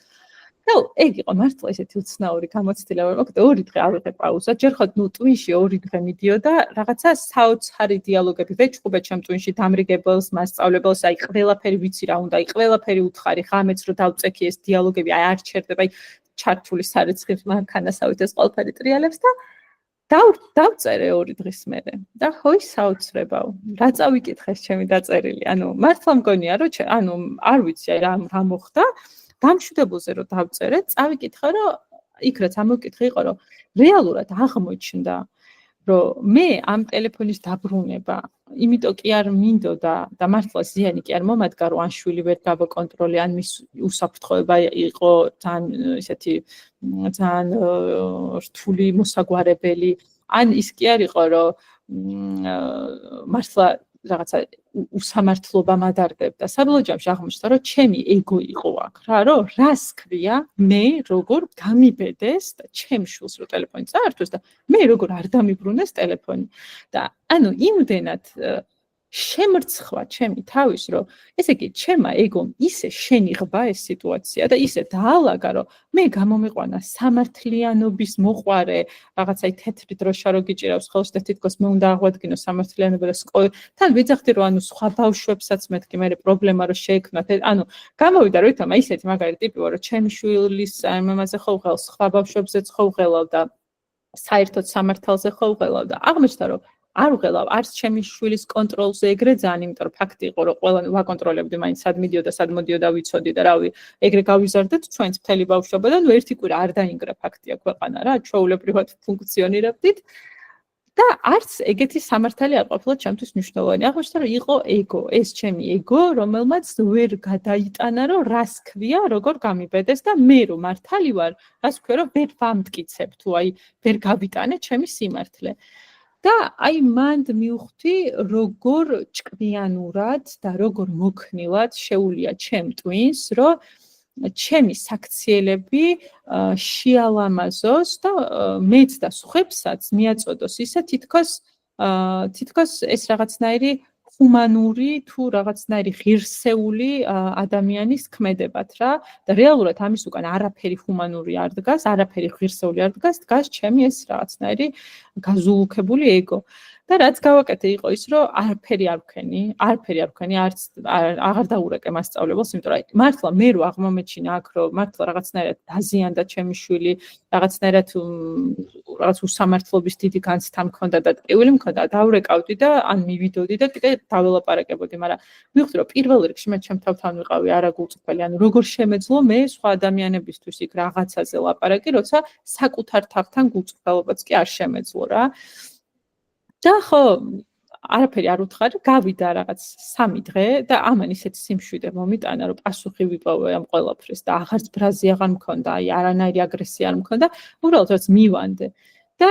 Speaker 1: და ეგ იყო მართლა ესეთი უცნაური გამოცდილება, მოკლედ 2 დღე ავიღე პაუზა, ჯერ ხოთ ტვინში 2 დღე მიდიოდა, რაღაცა საოცარი დიალოგები ვეჭყობე ჩემ ტვინში დამრიგებელს, მასწავლებელს, აი ყველაფერი ვიცი რა უნდა, აი ყველაფერი უთხარი, ღამეც რო დავწექი ეს დიალოგები, აი არ ჩერდება, აი ჩართული სარეცხის მანქანასავით ეს ყველაფერი ტრიალებს და დავწერე 2 დღის მერე და ხოი საოცრებაო. რა წავიკითხე ჩემი დაწერილი. ანუ მართლა მგონია რომ არ ვიცი რა მოხდა. დამშვიდებულზე რომ დავწერე, წავიკითხე რომ იქ რაც ამოვკითხე იყო რომ რეალურად აღმოჩნდა რომ მე ამ ტელეფონის დაბრუნება, იმიტომ კი არ მინდოდა და მართლა ზიანი კი არ მომადგა რომ ან შვილი ვერ გავაკონტროლე, ან მის უსაფრთხოება იყო ძალიან ესეთი ძალიან რთული მოსაგვარებელი, ან ის კი არ იყო რომ მართლა რაღაცა უსამართლობა მადარდებდა. საბოლოო ჯამში აღმოჩნდა რომ ჩემი ეგო იყო აქ რა, რომ რას ქვია მე როგორ გამიბედეს და ჩემ შვილს რო ტელეფონი წაართვეს და მე როგორ არ დამიბრუნეს ტელეფონი. და ანუ იმდენად შემრცხვა ჩემი თავის, რომ ესე იგი ჩემმა ეგომ ისე შენიღბა ეს სიტუაცია და ისე დაალაგა, რომ მე გამომიყვანა სამართლიანობის მოყვარე, რაღაცა თეთრი დროშა რო გიჭირავს ხელს და თითქოს მე უნდა აღვადგინო სამართლიანობა და თან ვიძახდი რომ ანუ სხვა ბავშვებსაც მეთქი მე პრობლემა რო შეექმნათ. ანუ გამოვიდა რომ ითქმა ისეთი მაგარი ტიპი ვარ, რომ ჩემი შვილის მამაზე ხო ვღელავ, სხვა ბავშვებზეც ხო ვღელავ და საერთოდ სამართალზე ხო ვღელავ და აღმოჩნდა რომ არ ვღელავ არც ჩემი შვილის კონტროლზე ეგრე ძალიან, იმიტომ რომ ფაქტი იყო რომ ყველა ვაკონტროლებდი მაინც სად მიდიოდა, სად მოდიოდა, ვიცოდი და რავი, ეგრე გავიზარდეთ ჩვენც მთელი ბავშვობა და ერთი კვირა არ დაინგრა ფაქტია ქვეყანა რა, ჩვეულებრივად ფუნქციონირებდით. და არც ეგეთი სამართალი არ ყოფილა ჩემთვის მნიშვნელოვანი. აღმოჩნდა რომ იყო ეგო, ეს ჩემი ეგო, რომელმაც ვერ გადაიტანა რომ რას ქვია, როგორ გამიბედეს და მე რომ მართალი ვარ, რას ქვია რომ ვერ ვამტკიცებ თუ აი ვერ გავიტანე ჩემი სიმართლე. და აი მანდ მივხვდი როგორ ჭკვიანურად და როგორ მოქნილად შეუულია ჩემ ტვინს, რომ ჩემი საქციელები შეალამაზოს და მეც და სხვებსაც მიაწოდოს ისე თითქოს ეს რაღაცნაირი ჰუმანური თუ რაღაცნაირი ღირსეული ადამიანის ქმედებათ რა და რეალურად ამის უკან არაფერი ჰუმანური არ დგას, არაფერი ღირსეული არ დგას, დგას ჩემი ეს რაღაცნაირი გაზულუქებული ეგო. და რაც გავაკეთე იყო ის, რომ არაფერი არ ვქენი, არც აღარ დაურეკე მასწავლებელს, იმიტომ რომ მართლა მე რო აღმომეჩინა აქ, რომ მართლა რაღაცნაირად დაზიანდა ჩემი შვილი, რაღაცნაირად რაღაც უსამართლობის დიდი განცდა მქონდა და ტყივილი მქონდა, დაურეკავდი და ან მივიდოდი და კიდე დაველაპარაკებოდი, მაგრამ მივხვდი რომ პირველ რიგში მე ჩემ თავთან ვიყავი არაგულწრფელი, ანუ როგორ შემეძლო მე სხვა ადამიანებისთვის იქ რაღაცაზე ლაპარაკი, როცა საკუთარ თავთან გულწრფელობაც კი არ შემეძლო რა. და ხო, არაფერი არ უთხარი, გავიდა რაღაც 3 დღე და ამან ისეთი სიმშვიდე მომიტანა, რომ პასუხი ვიპოვე ამ ყველაფრის და აღარც ბრაზი აღარ მქონდა, აი არანაირი აგრესია არ მქონდა, უბრალოდ რაც მივანდე. და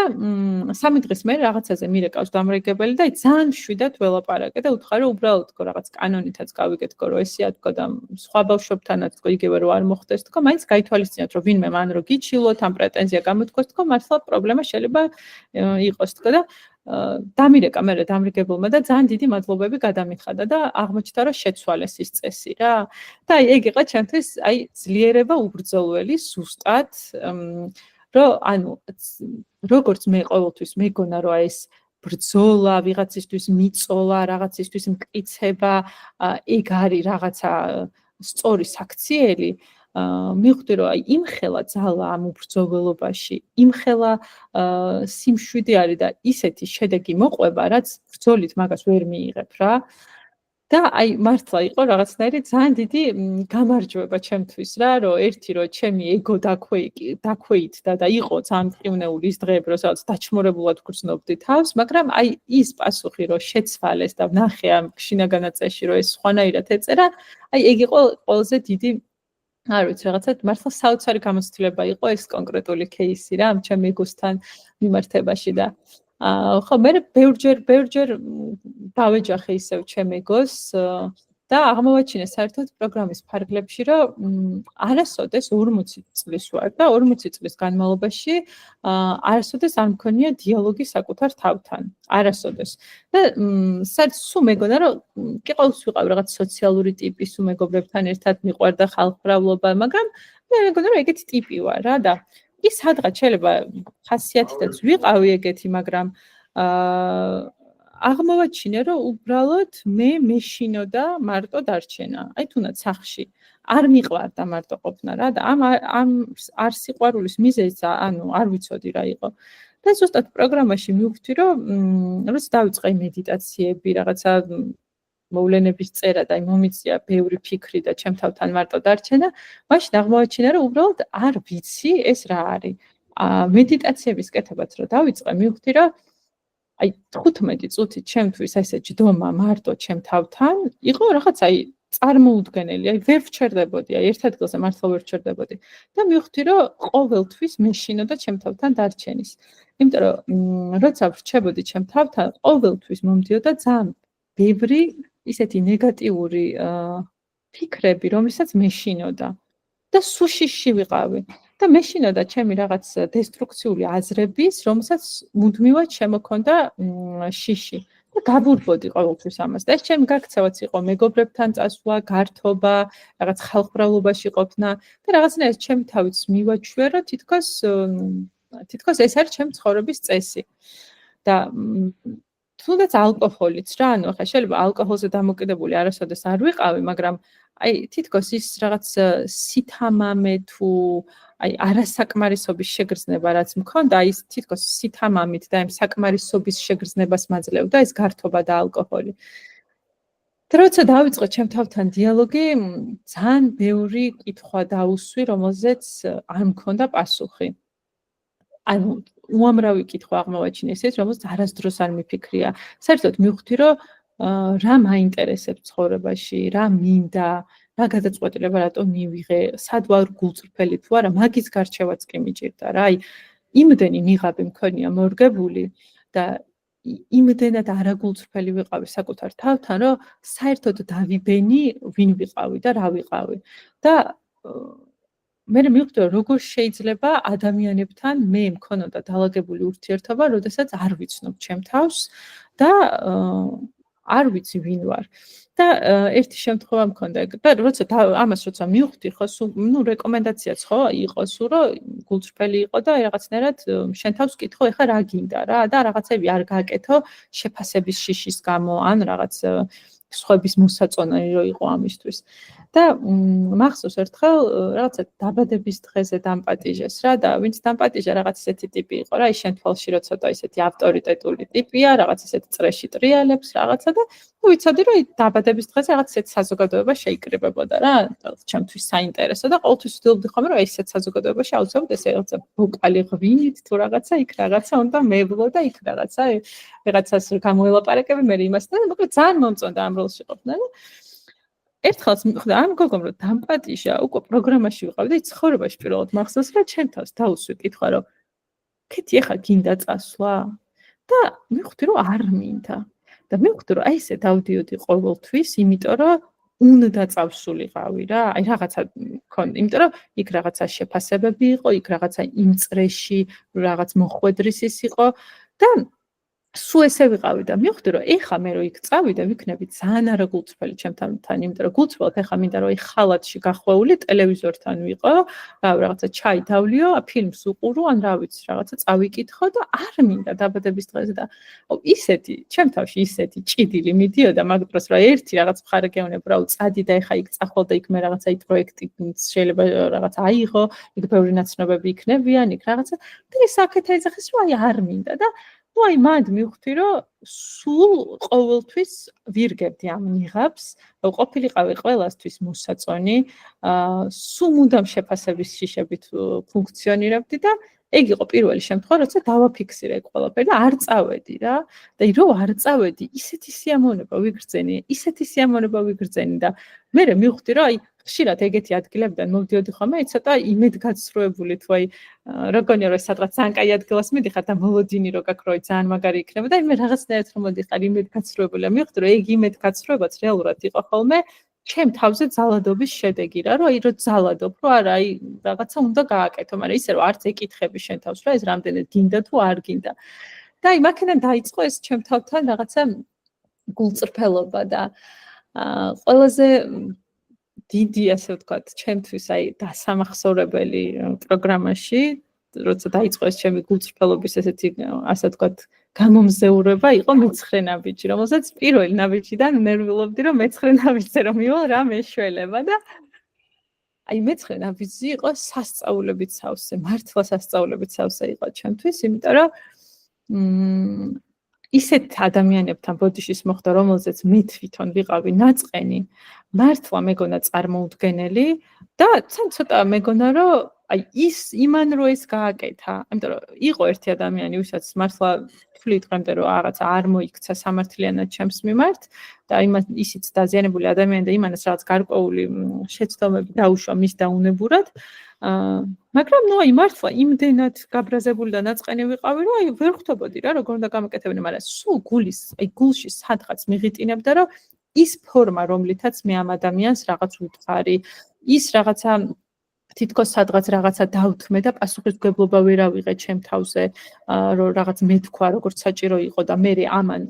Speaker 1: 3 დღის მერე რაღაცაზე მირეკავს დამრიგებელი და ძალიან მშვიდად ველაპარაკე და უთხარი რომ უბრალოდ თქო რაღაც კანონითაც გავიგეთ თქო რომ ესეა თქო და სხვა ბავშვებთანაც თქო იგივე რომ არ მოხდეს თქო მაინც გაითვალისწინოთ რომ ვინმე მან რო გიჩილოთ ამ პრეტენზია გამოთქვას თქო მართლა პრობლემა შეიძლება იყოს თქო და დამირეკა მე დამრიგებულმა და ძალიან დიდი მადლობები გადამიხადა და აღმოჩნდა რომ შეცვალეს ის წესი რა და აი ეგ იყო ჩემთვის აი ძლიერება უბრძოლველი ზუსტად რომ ანუ როგორც მე ყოველთვის მეგონა რომ ეს ბრძოლა ვიღაცისთვის მიწოლა რაღაცისთვის მკიცება ეგ არის რაღაცა სწორი საქციელი მივხვდი რომ აი იმხელა ძალა ამ უბრძოლველობაში იმხელა სიმშვიდე არის და ისეთი შედეგი მოყვება რაც ბრძოლით მაგას ვერ მიიღებ რა და აი მართლა იყო რაღაცნაირი ძალიან დიდი გამარჯვება ჩემთვის რა რომ ერთი რომ ჩემი ეგო დაქვეითდა და იყო ძალიან მყივნეული ის დღეები როდესაც დაჩმორებულად გრძნობდი თავს მაგრამ აი ის პასუხი რომ შეცვალეს და ვნახე ამ შინაგანაწესში რომ ეს სხვანაირად ეწერა აი ეგ იყო ყველაზე დიდი არ ვიცი რაღაცა მართლა საოცარი გამოცდილება იყო ეს კონკრეტული кейსი რა ამ ჩემი ეგოსთან მიმართებაში და ხო მე ბევრჯერ დავეჯახე ისევ ჩემ ეგოს და აღმოვაჩინე საერთოდ პროგრამის ფარგლებში რომ არასოდეს 40 წლის ვარ და 40 წლის განმავლობაში არასოდეს არ მქონია დიალოგი საკუთარ თავთან არასოდეს და სულ მეგონა რომ კი ყოველთვის ვიყავ რაღაც სოციალური ტიპის მეგობრებთან ერთად მიყვარდა ხალხმრავლობა მაგრამ მე მეგონა რომ ეგეთი ტიპი ვარ რა და ის სადღაც შეიძლება ხასიათითაც ვიყავი ეგეთი, მაგრამ აღმოვაჩინე რომ უბრალოდ მე მეშინოდა მარტო დარჩენა. აი თუნდაც სახლში არ მიყვარდა მარტო ყოფნა რა და ამ არ სიყვარულის მიზეზი ანუ არ ვიცოდი რა იყო. და ზუსტად პროგრამაში მივხვდი რომ როცა დავიწყე მედიტაციები, რაღაცა მოვლენების წერა და მომიწია ბევრი ფიქრი და ჩემ თავთან მარტო დარჩენა, მაშინ აღმოვაჩინე რომ უბრალოდ არ ვიცი ეს რა არის. მედიტაციების კეთებაც რომ დავიწყე, მივხვდი რომ აი 15 წუთი ჩემთვის ესე ჯდომა მარტო ჩემ თავთან იყო რაღაც აი წარმოუდგენელი, აი ვერ ვჩერდებოდი, აი ერთ ადგილზე მართლა ვერ ვჩერდებოდი და მივხვდი რომ ყოველთვის მეშინოდა ჩემ თავთან დარჩენის. იმიტომ რომ როცა ვრჩებოდი ჩემ თავთან, ყოველთვის მომდიოდა ძალიან ბევრი ისეთი ნეგატიური ფიქრები, რომელსაც მეშინოდა და სუშიში ვიყავი. და მეშინოდა ჩემი რაღაც დესტრუქციული აზრების, რომელსაც მუდმივად შემოქონდა შიში. და გაბურბოდი ყოველთვის ამას. და ეს ჩემი გაქცევაც იყო მეგობრებთან წასვლა, გართობა, რაღაც ხალხმრავლობაში ყოფნა და რაღაცნაირად ჩემი თავიც მივაჩვია, რომ თითქოს ეს არის ჩემი ცხოვრების წესი. და თუნდაც ალკოჰოლიც რა, ანუ ახლა შეიძლება ალკოჰოლზე დამოკიდებული არასოდეს არ ვიყავი, მაგრამ აი თითქოს ის რაღაც სითამამე თუ აი არასაკმარისობის შეგრძნება რაც მქონდა, ის თითქოს სითამამით და იმ საკმარისობის შეგრძნებას მაძლევდა ეს გართობა და ალკოჰოლი. და როცა დავიწყე ჩემ თავთან დიალოგი, ძალიან ბევრი კითხვა დავუსვი, რომელზეც არ მქონდა პასუხი. ანუ უამრავი კითხვა აღმოვაჩინეს ეს, რომელზეც არასდროს არ მიფიქრია. საერთოდ მივხვდი, რომ რა მაინტერესებს ცხოვრებაში, რა მინდა, რა გადაწყვეტილება რატო მივიღე, სად ვარ გულწრფელი თუ არა, მაგის გარჩევაც კი მიჭირდა რა. აი იმდენი ნიღაბი მქონია მორგებული და იმდენად არაგულწრფელი ვიყავი საკუთარ თავთან, რომ საერთოდ დავიბენი ვინ ვიყავი და რა ვიყავი. და მე მივხვდი რომ როგორ შეიძლება ადამიანებთან მე მქონოდა დაალაგებული ურთიერთობა, როდესაც არ ვიცნობ ჩემ თავს და არ ვიცი ვინ ვარ. და ერთი შემთხვევა მქონდა და როცა ამას მივხვდი ხო, ნუ რეკომენდაციაც ხო იყო სულ რომ გულწრფელი იყო და რაღაცნაირად შენ თავს კითხო, ეხლა რა გინდა რა და რაღაცები არ გააკეთო შეფასების შიშის გამო ან რაღაც სხვების მოსაწონი რო იყო ამისთვის. და მახსოვს ერთხელ რაღაცა დაბადების დღეზე დამპატიჟეს რა და ვინც დამპატიჟა რაღაც ისეთი ტიპი იყო რა, ის შენ თვალში რო ცოტა ისეთი ავტორიტეტული ტიპია, რაღაც ისეთი წრეში ტრიალებს რაღაცა და ვიცოდი რომ დაბადების დღეზე რაღაც ისეთი საზოგადოება შეიკრიბებოდა რა, ჩემთვის საინტერესო და ყოველთვის ვცდილობდი ხოლმე რომ ესეთ საზოგადოებაში აუცილებლად ესე რაღაცა ვოკალი ღვინით თუ რაღაცა იქ რაღაცა უნდა მევლო და იქ რაღაცას გამოელაპარაკები მე იმასთან და მოკლედ ძალიან მომწონდა ამ როლში ყოფნა და ერთხელაც მივხვდი ამ გოგომ რომ დამპატიჟა უკვე პროგრამაში ვიყავი და ცხოვრებაში პირველად მახსოვს რა ჩემ თავს დავუსვი კითხვა რომ კეთი ეხა გინდა წასვლა და მივხვდი რომ არ მინდა და მივხვდი რომ აი ესე დავდიოდი ყოველთვის იმიტომ რომ უნდა წავსულიყავი რა აი რაღაცა მქონდა იმიტომ რომ იქ რაღაცა შეფასებები იყო იქ რაღაცა იმ წრეში რაღაც მოხვედრის ის იყო და სულ ესე ვიყავი და მივხვდი რომ ეხა მე რო იქ წავიდე ვიქნები ძალიან არაგულწრფელი ჩემთან, იმიტომ რომ გულწრფელად ეხა მინდა რომ ხალათში გახვეული ტელევიზორთან ვიყო, რაღაცა ჩაი დავლიო, ფილმს უყურო, ან რა ვიცი, რაღაცა წავიკითხო და არ მინდა დაბადების დღეზე და ისეთი, ჩემ თავში ისეთი ჭიდილი მიდიოდა მაგ დროს რა ერთი რაღაც მხარე გეუბნება რა წადი და ეხა იქ წახვალ და იქ მე რაღაცა იქ პროექტი შეიძლება რაღაცა აიღო, იქ ბევრი ნაცნობები იქნებიან, იქ რაღაცა და ეს აქეთ ეძახის რომ აი არ მინდა და აი მანდ მივხვდი რომ სულ ყოველთვის ვირგებდი ამ ნიღაბს, რომ ყოფილიყავი ყველასთვის მოსაწონი, სულ მუდამ შეფასების შიშებით ფუნქციონირებდი და ეგ იყო პირველი შემთხვევა, როცა დავაფიქსირე ყველაფერი და არ წავედი რა. და რო არ წავედი, ისეთი სიამოვნება ვიგრძენი და მე მივხვდი რომ აი ხშირად ეგეთი ადგილებიდან მოვდიოდი ხოლმე, ცოტა იმედგაცრუებული თუ აი როგორია რომ სადღაც ძალიან კაი ადგილას მიდიხარ და მოლოდინი რო გაქვს რომ ძალიან მაგარი იქნება და მე რაღაცნაირად რომ მოდიხარ იმედგაცრუებული, მივხვდი რომ ეგ იმედგაცრუებაც რეალურად იყო ხოლმე ჩემ თავზე ძალადობის შედეგი რა, რომ აი რო ძალადობ, რომ არა აი რაღაცა უნდა გააკეთო, მაგრამ ისე რომ არც ეკითხები შენ თავს რა ეს რამდენად გინდა თუ არ გინდა. და აი მაქედან დაიწყო ეს ჩემ თავთან რაღაცა გულწრფელობა და ყველაზე დიდი, ასე ვთქვათ, ჩემთვის აი დასამახსოვრებელი პროგრამაში, როცა დაიწყო ეს ჩემი გულწრფელობის ესეთი, ასე ვთქვათ, გამომზეურება, იყო მე-9 ნაბიჯი, რომელსაც პირველი ნაბიჯიდან ნერვიულობდი, რომ მე-9 ნაბიჯზე რომ მივალ, რა მეშველება და აი მე-9 ნაბიჯი იყო სასწაულებით სავსე, მართლა სასწაულებით სავსე იყო ჩემთვის, იმიტომ რომ ისეთ ადამიანებთან ბოდიშის მოხდა, რომელზეც მე თვითონ ვიყავი ნაწყენი, მართლა მეგონა წარმოუდგენელი და ცოტა მეგონა რომ აი იმან რო ეს გააკეთა, იმიტომ რომ იყო ერთი ადამიანი, ვისაც მართლა თვლით დღემდე რომ რაღაცა არ მოიქცა სამართლიანად ჩემს მიმართ და ისიც დაზიანებული ადამიანი და იმანაც რაღაც გარკვეული შეცდომები დაუშვა მის დაუნებურად. მაგრამ ნუ აი მართლა იმდენად გაბრაზებული და ნაწყენი ვიყავი, რომ აი ვერ ხვდებოდი რა, როგორ უნდა გამეკეთებინე, მაგრამ სულ გულში სადღაც მიღიტინებდა, რომ ის ფორმა, რომლითაც მე ამ ადამიანს რაღაც ვუთხარი, ის რაღაცა თითქოს სადღაც რაღაცა დავთმე და პასუხისმგებლობა ვერ ავიღე ჩემ თავზე, რომ რაღაც მეთქვა, როგორც საჭირო იყო და მე ამან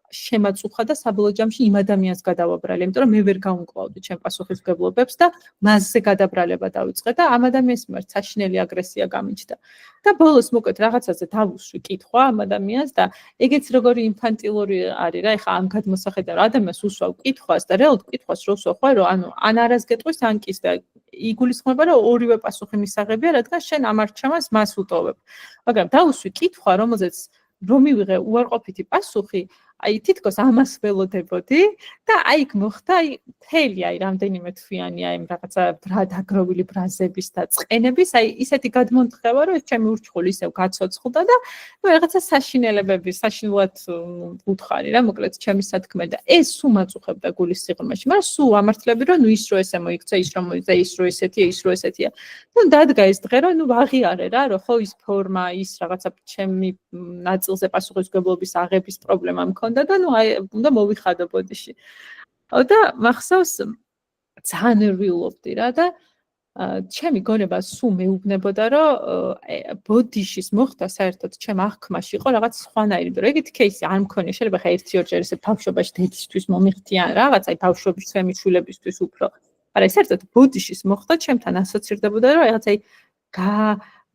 Speaker 1: შემაწუხა და საბოლოო ჯამში იმ ადამიანს გადავაბრალე, იმიტომ რომ მე ვერ გაუმკლავდი ჩემ პასუხისმგებლობებს და მასზე გადაბრალება დავიწყე და ამ ადამიანის მიმართ საშინელი აგრესია გამიჩნდა. და ბოლოს მოკლედ რაღაცაზე დავუშვი კითხვა ამ ადამიანს და ეგეც როგორი ინფანტილური არის რა, ეხა ამ გადმოსახედა რა ადამიანს უსვავ კითხვას და რეალურად კითხვას რო უსვავ ხო, რომ ანუ ან არას გეტყვის, ან კის და იგულისხმება, რომ ორივე პასუხი მისაღებია, რადგან შენ ამ არჩევანს მას უტოვებ. მაგრამ დავუშვი კითხვა, რომელზეც რომ მივიღე უარყოფითი პასუხი, აი თითქოს ამას ველოდებოდი და აი იქ მოხდა აი მთელი აი რამდენიმე თვიანი აი რაღაცა დაგროვილი ბრაზების და წყენების აი ისეთი გადმონთხევა რომ ეს ჩემი ურჩხული ისევ გაცოცხლდა და ნუ რაღაცა საშინელებები საშინლად უთხარი რა მოკლედ ჩემი სათქმელი და ეს სულ მაწუხებდა გულის სიღრმეში მაგრამ სულ ამართლები რომ ნუ ის რო ესე მოიქცა ის რომ მოიცა ის რო ესეთია ის რო ესეთია ნუ დადგა ეს დღე რომ ნუ ვაღიარე რა რომ ხო ის ფორმა ის რაღაცა ჩემი ნაწილზე პასუხისმგებლობის აღების პრობლემა მქონდა და ნუ აი უნდა მოვიხადო ბოდიში. და მახსოვს ძალიან ნერვიულობდი რა და ჩემი გონება სულ მეუბნებოდა რომ ბოდიშის მოხდა საერთოდ ჩემ აღქმაში იყო რაღაც სხვანაირი, მაგრამ ეგეთი кейსი არ მქონია. შეიძლება ხა 1-2 ესე ბავშვობაში დედისთვის მომიხდიან რაღაც აი ბავშვობის ჩემი შვილებისთვის უფრო. მაგრამ საერთოდ ბოდიშის მოხდა ჩემთან ასოცირდებოდა რომ რაღაც აი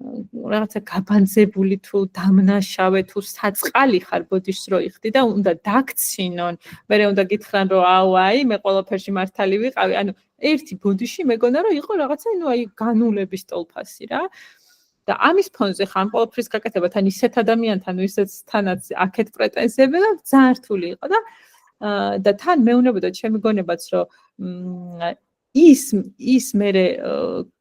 Speaker 1: რაღაცა გაბანძებული თუ დამნაშავე თუ საწყალი ხარ ბოდიშს რო იხდი და უნდა დაგცინონ, მერე უნდა გითხრან რომ აუ აი მე ყველაფერში მართალი ვიყავი, ანუ ერთი ბოდიში მეგონა რომ იყო რაღაცა ნუ აი განულების ტოლფასი რა. და ამის ფონზე ხან ყველაფრის გაკეთება თან ისეთ ადამიანთან ვისაც თანაც აქეთ პრეტენზიები და ძალიან რთული იყო და თან მეუბნებოდა ჩემი გონებაც რომ ის მერე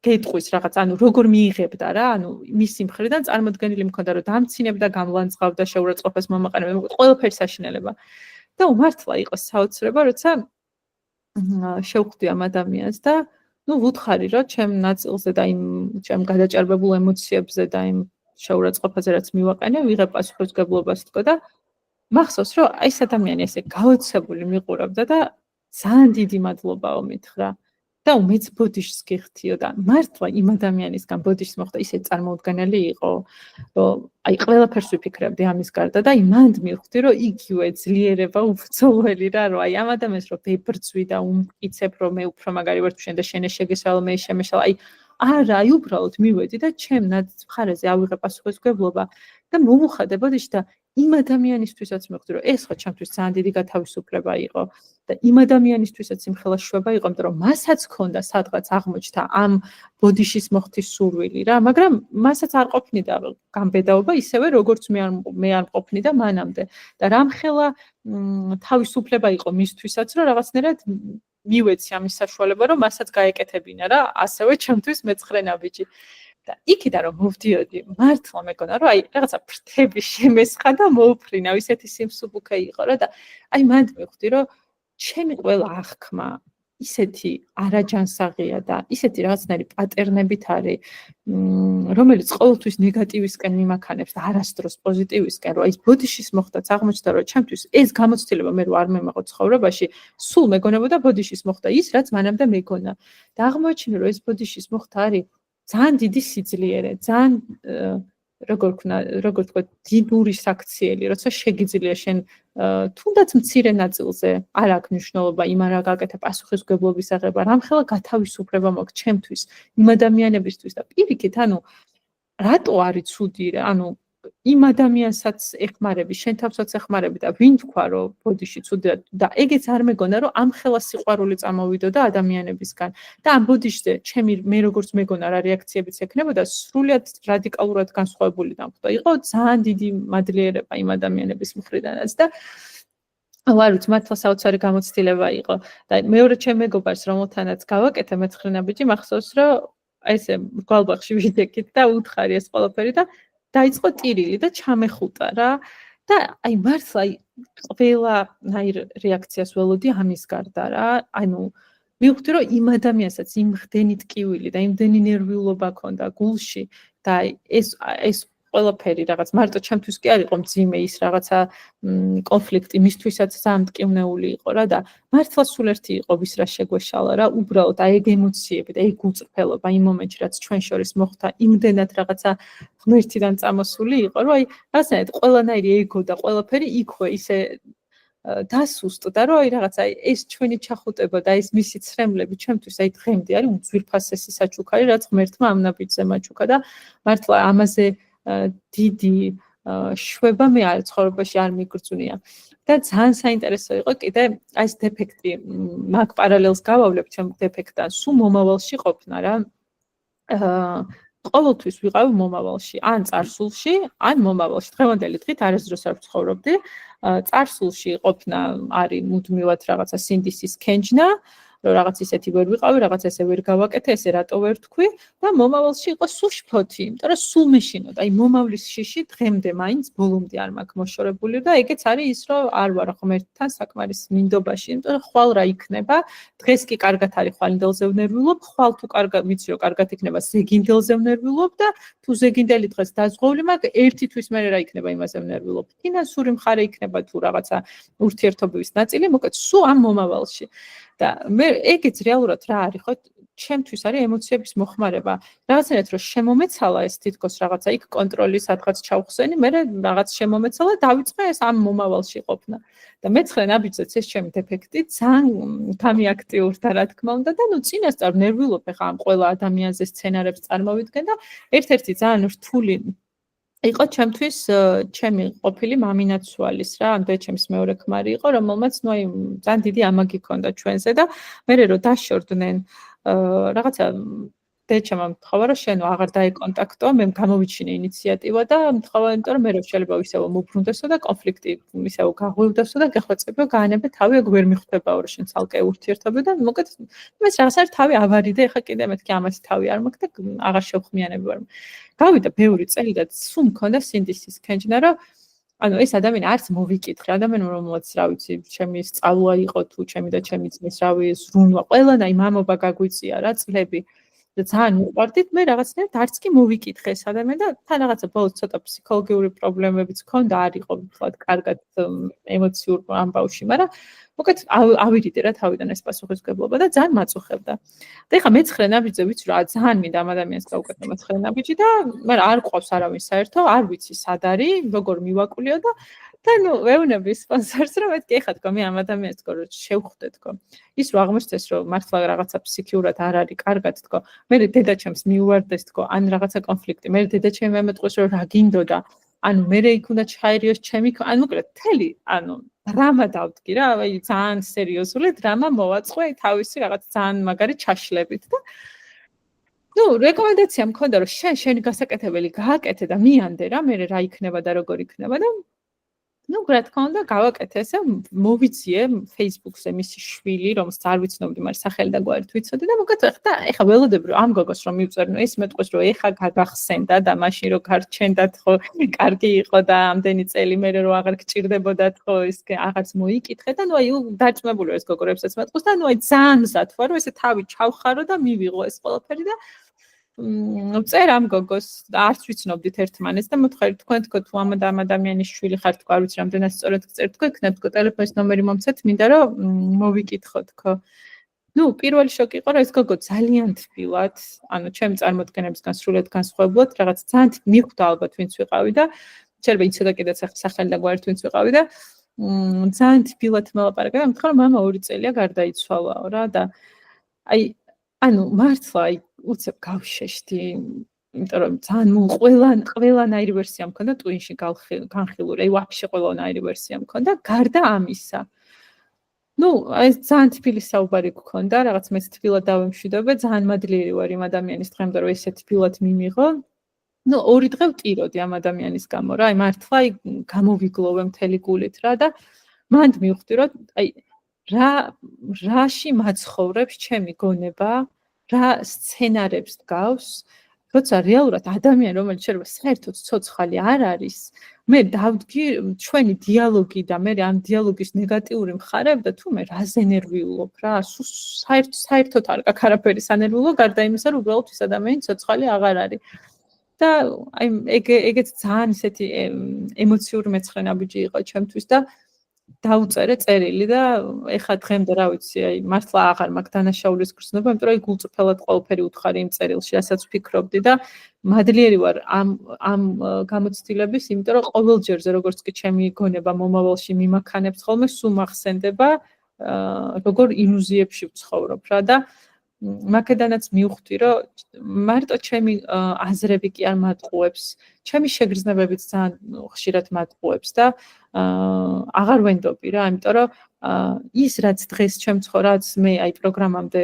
Speaker 1: გეტყვის რაღაც, ანუ როგორ მიიღებდა რა, ანუ მისი მხრიდან წარმოდგენილი მქონდა, რომ დამცინებდა, გამლანძღავდა, შეურაცხყოფას მომაყენებდა, ყველაფერი საშინელება. და მართლა იყო საოცრება, როცა შევხვდი ამ ადამიანს და ნუ ვუთხარი, რომ ჩემ ნაწილზე და იმ ჩემ გადაჭარბებულ ემოციებზე და იმ შეურაცხყოფაზე რაც მივაყენე, ვიღებ პასუხისმგებლობას თქო და მახსოვს, რომ აი ეს ადამიანი ესე გაოცებული მიყურებდა და ძალიან დიდი მადლობაო მითხრა. და მეც ბოდიშს გიხდიო და მართლა იმ ადამიანისგან ბოდიშს მოხდა ისე წარმოუდგენელი იყო, რომ აი ყველაფერს ვიფიქრებდი ამის გარდა და აი მანდ მივხვდი, რომ იგივე ძლიერება უბრძოლველი რა, რომ აი ამ ადამიანს რომ ვებრძვი და უმტკიცებ, რომ მე უფრო მაგარი ვარ შენ და შენ შეგესალ მე შემეშალ, აი არა, აი უბრალოდ მივედი და ჩემ მხარეზე ავიღე პასუხისმგებლობა და მოვუხადე ბოდიში და იმ ადამიანისთვისაც მივხვდი, რომ ეს ხო ჩემთვის ძალიან დიდი გათავისუფლება იყო და იმ ადამიანისთვისაც იმხელა შვება იყო, იმიტომ რომ მასაც ქონდა სადღაც აღმოჩნდა ამ ბოდიშის მოხდის სურვილი რა, მაგრამ მასაც არ ყოფნიდა გამბედაობა ისევე როგორც მე არ ყოფნიდა მანამდე და რამხელა თავისუფლება იყო მისთვისაც, რომ რაღაცნაირად მივეცი ამის საშუალება, რომ მასაც გაეკეთებინა რა, ასევე ჩემთვის მე-9 ნაბიჯი. და იქიდან რომ მოვდიოდი, მართლა მეგონა რომ აი რაღაცა ფრთები შემესხა და მოუფრინა, ისეთი სიმსუბუქე იყო რა და აი მანდ მივხვდი რომ ჩემი ყველა აღქმა ისეთი არაჯანსაღია და ისეთი რაღაცნაირი პატერნებით არის, რომელიც ყოველთვის ნეგატივისკენ მიმაქანებს და არასდროს პოზიტივისკენ, რომ აი ეს ბოდიშის მოხდაც აღმოჩნდა, რომ ჩემთვის ეს გამოცდილება მე რო არ მემაყო ცხოვრებაში, სულ მეგონებოდა ბოდიშის მოხდა ის, რაც მანამდე მეგონა. და აღმოჩინე, რომ ეს ბოდიშის მოხდა არის ძალიან დიდი სიძლიერე, ძალიან როგორ თქვა, დიდური საქციელი, როცა შეგიძლია შენ თუნდაც მცირე ნაწილზე არ აქვს მნიშვნელობა იმ რა გაკეთე პასუხისმგებლობის აღება, რამხელა გათავისუფლება მოაქვს ჩემთვის, იმ ადამიანებისთვის და პირიქით, რატო არის ცუდი, იმ ადამიანსაც ეხმარები, შენ თავსაც ეხმარები და ვინ თქვა, რომ ბოდიში ცუდია და ეგეც არ მეგონა, რომ ამხელა სიყვარული წამოვიდოდა ადამიანებისგან და ამ ბოდიშზე მე როგორც მეგონა რა რეაქციებიც ექნებოდა, სრულიად რადიკალურად განსხვავებული დამხვდა. იყო ძალიან დიდი მადლიერება იმ ადამიანების მხრიდანაც და არ ვიცი, მართლა საოცარი გამოცდილება იყო და მეორე ჩემ მეგობარს, რომელთანაც გავაკეთე მეცხრე ნაბიჯი, მახსოვს, რომ ესე მრგვალბაღში ვიდექით და უთხარი ეს ყველაფერი და დაიწყო ტირილი და ჩამეხუტა რა და მართლა ყველანაირ რეაქციას ველოდი ამის გარდა რა. მივხვდი რომ იმ ადამიანსაც იმდენი ტკივილი და იმდენი ნერვიულობა ჰქონდა გულში და ეს ყველაფერი რაღაც მარტო ჩემთვის კი არ იყო მძიმე ის რაღაცა კონფლიქტი მისთვისაც ძალიან მტკივნეული იყო რა და მართლა სულ ერთი იყო ვის რა შეგვეშალა რა უბრალოდ ეგ ემოციები და ეგ უწყფელობა იმ მომენტში რაც ჩვენ შორის მოხდა იმდენად რაღაცა ღმერთიდან წამოსული იყო რომ რაღაცნაირად ყველანაირი ეგო და ყველაფერი იქვე ისე დასუსტდა რომ რაღაცა ეს ჩვენი ჩახუტება და ეს მისი ცრემლები ჩემთვის დღემდე არის უძვირფასესი საჩუქარი რაც ღმერთმა ამ ნაბიჯზე მაჩუქა და მართლა ამაზე დიდი შვება მე არ ცხოვრებაში არ მიგრძვნია და ძალიან საინტერესო იყო კიდე ეს დეფექტი მაგ პარალელს გავავლებ ჩემ დეფექტთან სულ მომავალში ყოფნა რა ყოველთვის ვიყავი მომავალში ან წარსულში ან მომავალში დღევანდელი დღით არასდროს არ ვცხოვრობდი წარსულში ყოფნა არის მუდმივად რაღაცა სინდისის ქენჯნა რომ რაღაც ისეთი ვერ ვიყავი, რაღაც ესე ვერ გავაკეთე, ესე რატო ვერ თქვი და მომავალში იყო სულ შფოთი, იმიტომ რომ სულ მეშინოდა, მომავლის შიში დღემდე მაინც ბოლომდე არ მაქვს მოშორებული და ეგეც არის ის, რომ არ ვარ ღმერთთან საკმარის მინდობაში, იმიტომ რომ ხვალ რა იქნება, დღეს კი კარგად არის ხვალინდელზე ვნერვიულობ, ხვალ თუ კარგად ვიცი რომ კარგად იქნება, ზეგინდელზე ვნერვიულობ და თუ ზეგინდელი დღეს დაზღვეული მაქვს, ერთი თვის მერე რა იქნება იმაზე ვნერვიულობ. ფინანსური მხარე იქნება თუ რაღაცა ურთიერთობების ნაწილი, მოკლედ სულ ამ მომავალში. და მე ეგეც რეალურად რა არის ხო ჩემთვის არის ემოციების მოხმარება რაღაცნაირად რომ შემომეცალა ეს თითქოს რაღაცა იქ კონტროლი სადღაც ჩავხსენი მე რაღაც შემომეცალა დავიწყე ეს ამ მომავალში ყოფნა და მეცხრე ნაბიჯზეც ეს ჩემი დეფექტი ძალიან გამიაქტიურდა რა თქმა უნდა და წინასწარ ნერვიულობ ხა ამ ყველა ადამიანზე სცენარებს წარმოვიდგენ და ერთ-ერთი ძალიან რთული იყო ჩემთვის ჩემი ყოფილი მამინაცვალის რა ან დედჩემის მეორე ქმარი იყო რომელმაც ძალიან დიდი ამაგი ჰქონდა ჩვენზე და მე რო დაშორდნენ რაღაცა დედჩემ მთხოვა რომ შენ აღარ დაეკონტაქტო მე გამოვიჩინე ინიციატივა და მთხოვა იმიტომ რომ მე რო შეიძლება ისევ მუბრუნდესო და კონფლიქტი ისევ გაღვივდასო და გეხვეწებიო გაანებე თავი ეგ ვერ მიხვდებაო რომ შენ ცალკე ურთიერთობი და მოკლედ მეც რაღაცა თავი ავარიდე ეხა კიდე მეთქი ამას თავი არ მაქვს და აღარ შევხმიანები ვარ გავიდა ბევრი წელი და სულ მქონდა სინდისის ქენჯნა რომ ეს ადამიანი არც მოვიკითხე ადამიანი რომელმაც რა ვიცი ჩემი სწავლა იყო თუ ჩემი და ჩემი ძმის რავი ზრუნვა ყველანაირი მამობა გაგვიწია რა წლები და ძალიან მიყვარდით მე რაღაცნაირად არც კი მოვიკითხე ეს ადამიანი და თან რაღაცა ბოლოს ცოტა ფსიქოლოგიური პრობლემებიც ჰქონდა არ იყო თქვათ კარგად ემოციურ ამბავში მაგრამ მოკლედ ავირიდე რა თავიდან ეს პასუხისმგებლობა და ძალიან მაწუხებდა. და ეხლა მეცხრე ნაბიჯზე ვიცი რა ძალიან მინდა ამ ადამიანს გავუკეთო მეცხრე ნაბიჯი და მაგრამ არ ყავს არავინ საერთო, არ ვიცი სად არის, როგორ მივაკულიო და ვეუბნები სპონსორს რომ მეთქი ეხლა თქო მე ამ ადამიანს თქო რომ შევხვდე თქო. ის რომ აღმოჩნდეს რომ მართლა რაღაცა ფსიქიურად არ არის კარგად თქო. მე დედაჩემს მიუვარდეს თქო ან რაღაცა კონფლიქტი. მე დედაჩემი ამეტყვის რომ რა გინდოდა მე იქ უნდა ჩაერიოს ჩემი მოკლედ თელი დრამა დავდგი რა ძალიან სერიოზული დრამა მოვაწყე თავისი რაღაც ძალიან მაგარი ჩაშლებით და რეკომენდაცია მქონდა რომ შენი გასაკეთებელი გააკეთე და მიანდე რა მე რა იქნება და როგორ იქნება და რა თქმა უნდა გავაკეთე ესე მოვიძიე Facebook-ზე მისი შვილი რომელსაც არ ვიცნობდი მაგრამ სახელი და გვარი თვითცოდი და მოკლედ ეხა ველოდები რომ ამ გოგოს რომ მივწერნო ეს მეტყვის რომ ეხა გაგახსენდა და მაშინ რომ გარჩენდათ ხო კარგი იყო და ამდენი წელი მე რომ აღარ გჭირდებოდათ ხო ის აღარც მოიკითხე და დაჭმებული ეს გოგო რებსაც მეტყვის და ძალიან მზად ვარ რომ ესე თავი ჩავხარო და მივიღო ეს ყველაფერი და წერ ამ გოგოს არც ვიცნობდით ერთმანეთს და მოთხარი თქვენ თქო თუ ამ ადამიანის შვილი ხარ თქო არ ვიცი რამდენად სწორად გწერ თქო იქნებ თქო ტელეფონის ნომერი მომცეთ მინდა რომ მოვიკითხო თქო პირველი შოკი იყო რომ ეს გოგო ძალიან თბილად ჩემი წარმოდგენებისგან სრულიად განსხვავებულად რაღაც ძალიან მიხვდა ალბათ ვინც ვიყავი და შეიძლება იცოდა კიდეც სახელი და გვარი ვინც ვიყავი და ძალიან თბილად მელაპარაკე და მითხრა მამა 2 წელია გარდაიცვალაო რა და აი ანუ მართლა აი უცებ გავშეშდი იმიტომ რომ ძალიან ყველანაირი ვერსია მქონდა ტვინში განხილული აი ვაფშე ყველანაირი ვერსია მქონდა გარდა ამისა ну აი ძალიან თბილი საუბარი გქონდა რაღაც მეც თბილად დავემშვიდობე ძალიან მადლიერი ვარ იმ ადამიანის დღემდე რომ ესეთ თბილად მიმიღო ну 2 დღე ვტიროდი ამ ადამიანის გამო რა აი მართლა აი გამოვიგლოვე მთელი გულით რა და მანდ მივხვდი რომ აი რაში მაცხოვრებს ჩემი გონება რა სცენარებს გავს როცა რეალურად ადამიანი რომელიც შეიძლება საერთოდ ცოცხალი არ არის მე დავდგი ჩვენი დიალოგი და მე ამ დიალოგის ნეგატიური მხარეები და თუ მე რაზე ნერვიულობ რა საერთოდ არ გაქვს არაფერი სანერვიულო გარდა იმისა რომ უბრალოდ ის ადამიანი ცოცხალი აღარ არის და აი ეგეც ძალიან ისეთი ემოციური მეცხრენაბიჯი იყო ჩემთვის და დაუწერე წერილი და ეხა დღემდე რა ვიცი აი მართლა აღარ მაქვს დანაშაულის გრძნობა იმიტომ რომ გულწრფელად ყველაფერი უთხარი იმ წერილში რასაც ვფიქრობდი და მადლიერი ვარ ამ გამოცდილების იმიტომ რომ ყოველჯერზე როგორც კი ჩემი გონება მომავალში მიმაქანებს ხოლმე სულ მახსენდება როგორ ილუზიებში ვცხოვრობ რა და მაკედანაც მივხვდი რომ მარტო ჩემი აზრები კი არ მატყუებს ჩემი შეგრძნებებიც ძალიან ხშირად მატყუებს და აღარ ვენდობი რა იმიტომ რომ ის რაც დღეს რაც მე აი პროგრამამდე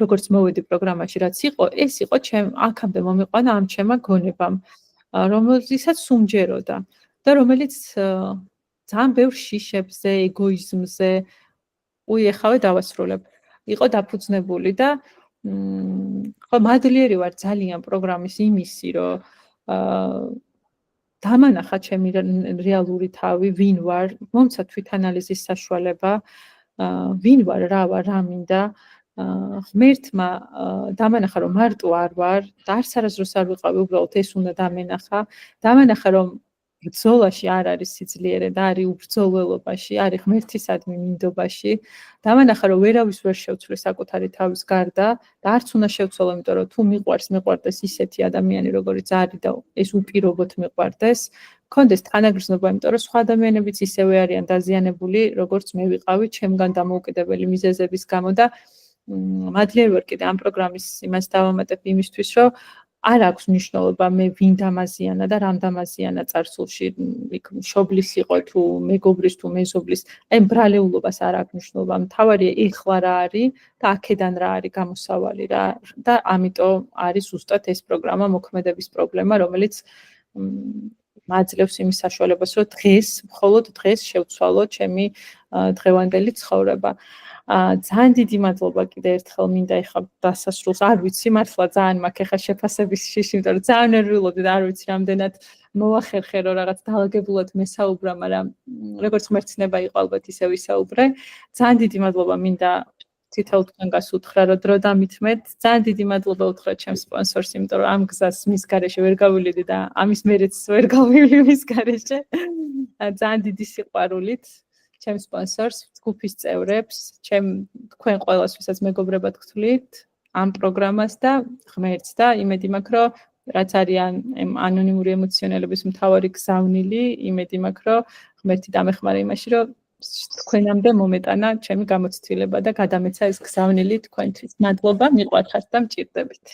Speaker 1: როგორც მოვედი პროგრამაში რაც იყო ეს იყო აქამდე მომიყვანა ამ ჩემმა გონებამ რომელიცაც სუმჯეროდა და რომელიც ძალიან ბევრ შიშებზე ეგოიზმზე ეხავე დავასრულებ იყო დაფუძნებული და ხო მადლიერი ვარ ძალიან პროგრამის იმისი რომ დამანახა ჩემი რეალური თავი ვინ ვარ მომცა თვითანალიზის საშუალება ვინ ვარ რა ვარ რა მინდა ღმერთმა დამანახა რომ მარტო არ ვარ და არც არასდროს არ ვიყავი უბრალოდ ეს უნდა დამანახა რომ ბრძოლაში არ არის სიძლიერე და არის უბრძოლველობაში, არის ღმერთისადმი მინდობაში. დამანახა რომ ვერავის ვერ შევცვლი საკუთარი თავის გარდა და არც უნდა შევცვალო, იმიტომ რომ თუ მიყვარდეს ისეთი ადამიანი, როგორიც არის და ეს უპირობოდ მიყვარდეს, კონდეს თანაგრძნობა, იმიტომ რომ სხვა ადამიანებიც ისევე არიან დაზიანებული, როგორც მე ვიყავი, ჩემგან დამოუკიდებელი მიზეზების გამო და მადლიერი ვარ კიდე ამ პროგრამის იმას დავამატებ იმისთვის, რომ არ აქვს მნიშვნელობა მე ვინ დამაზიანა და რამ დამაზიანა წარსულში იქ მშობლის იყო თუ მეგობრის თუ მეზობლის აი ბრალეულობას არ აქვს მნიშვნელობა მთავარია ეხლა რა არის და აქედან რა არის გამოსავალი რა და ამიტომ არის ზუსტად ეს პროგრამა მოქმედების პრობლემა რომელიც მაძლევს იმის საშუალებას რომ მხოლოდ დღეს შევცვალო ჩემი დღევანდელი ცხოვრება ძალიან დიდი მადლობა კიდე ერთხელ მინდა ეხლა დასასრულს არ ვიცი მართლა ძალიან მაქვს ეხლა შეფასების შიში იმიტომ რომ ძალიან ნერვიულობდი და არ ვიცი რამდენად მოახერხე რომ რაღაც დაალაგებულად მესაუბრა მაგრამ როგორც ღმერთსნება იყო ალბათ ისე ვისაუბრე ძალიან დიდი მადლობა მინდა თითოეულ თქვენ გასუთხრა რომ დრო დამითმეთ ძალიან დიდი მადლობა უთხრა ჩემს სპონსორს იმიტომ რომ ამ გზას მის გარეშე ვერ გავივლიდი და ამის მერეც ვერ გავივლი მის გარეშე ძალიან დიდი სიყვარულით ჩემ სპონსორს, ჯგუფის წევრებს, თქვენ ყველას, ვისაც მეგობრებად გთვლით ამ პროგრამას და ღმერთს და იმედი მაქვს, რომ რაც არიან ანონიმური ემოციონალების მთავარი გზავნილი, იმედი მაქვს, რომ ღმერთი დამეხმარა იმაში, რომ თქვენამდე მომეტანა ჩემი გამოცდილება და გადამეცა ეს გზავნილი თქვენთვის. მადლობა, მიყვარხართ და მჭირდებით.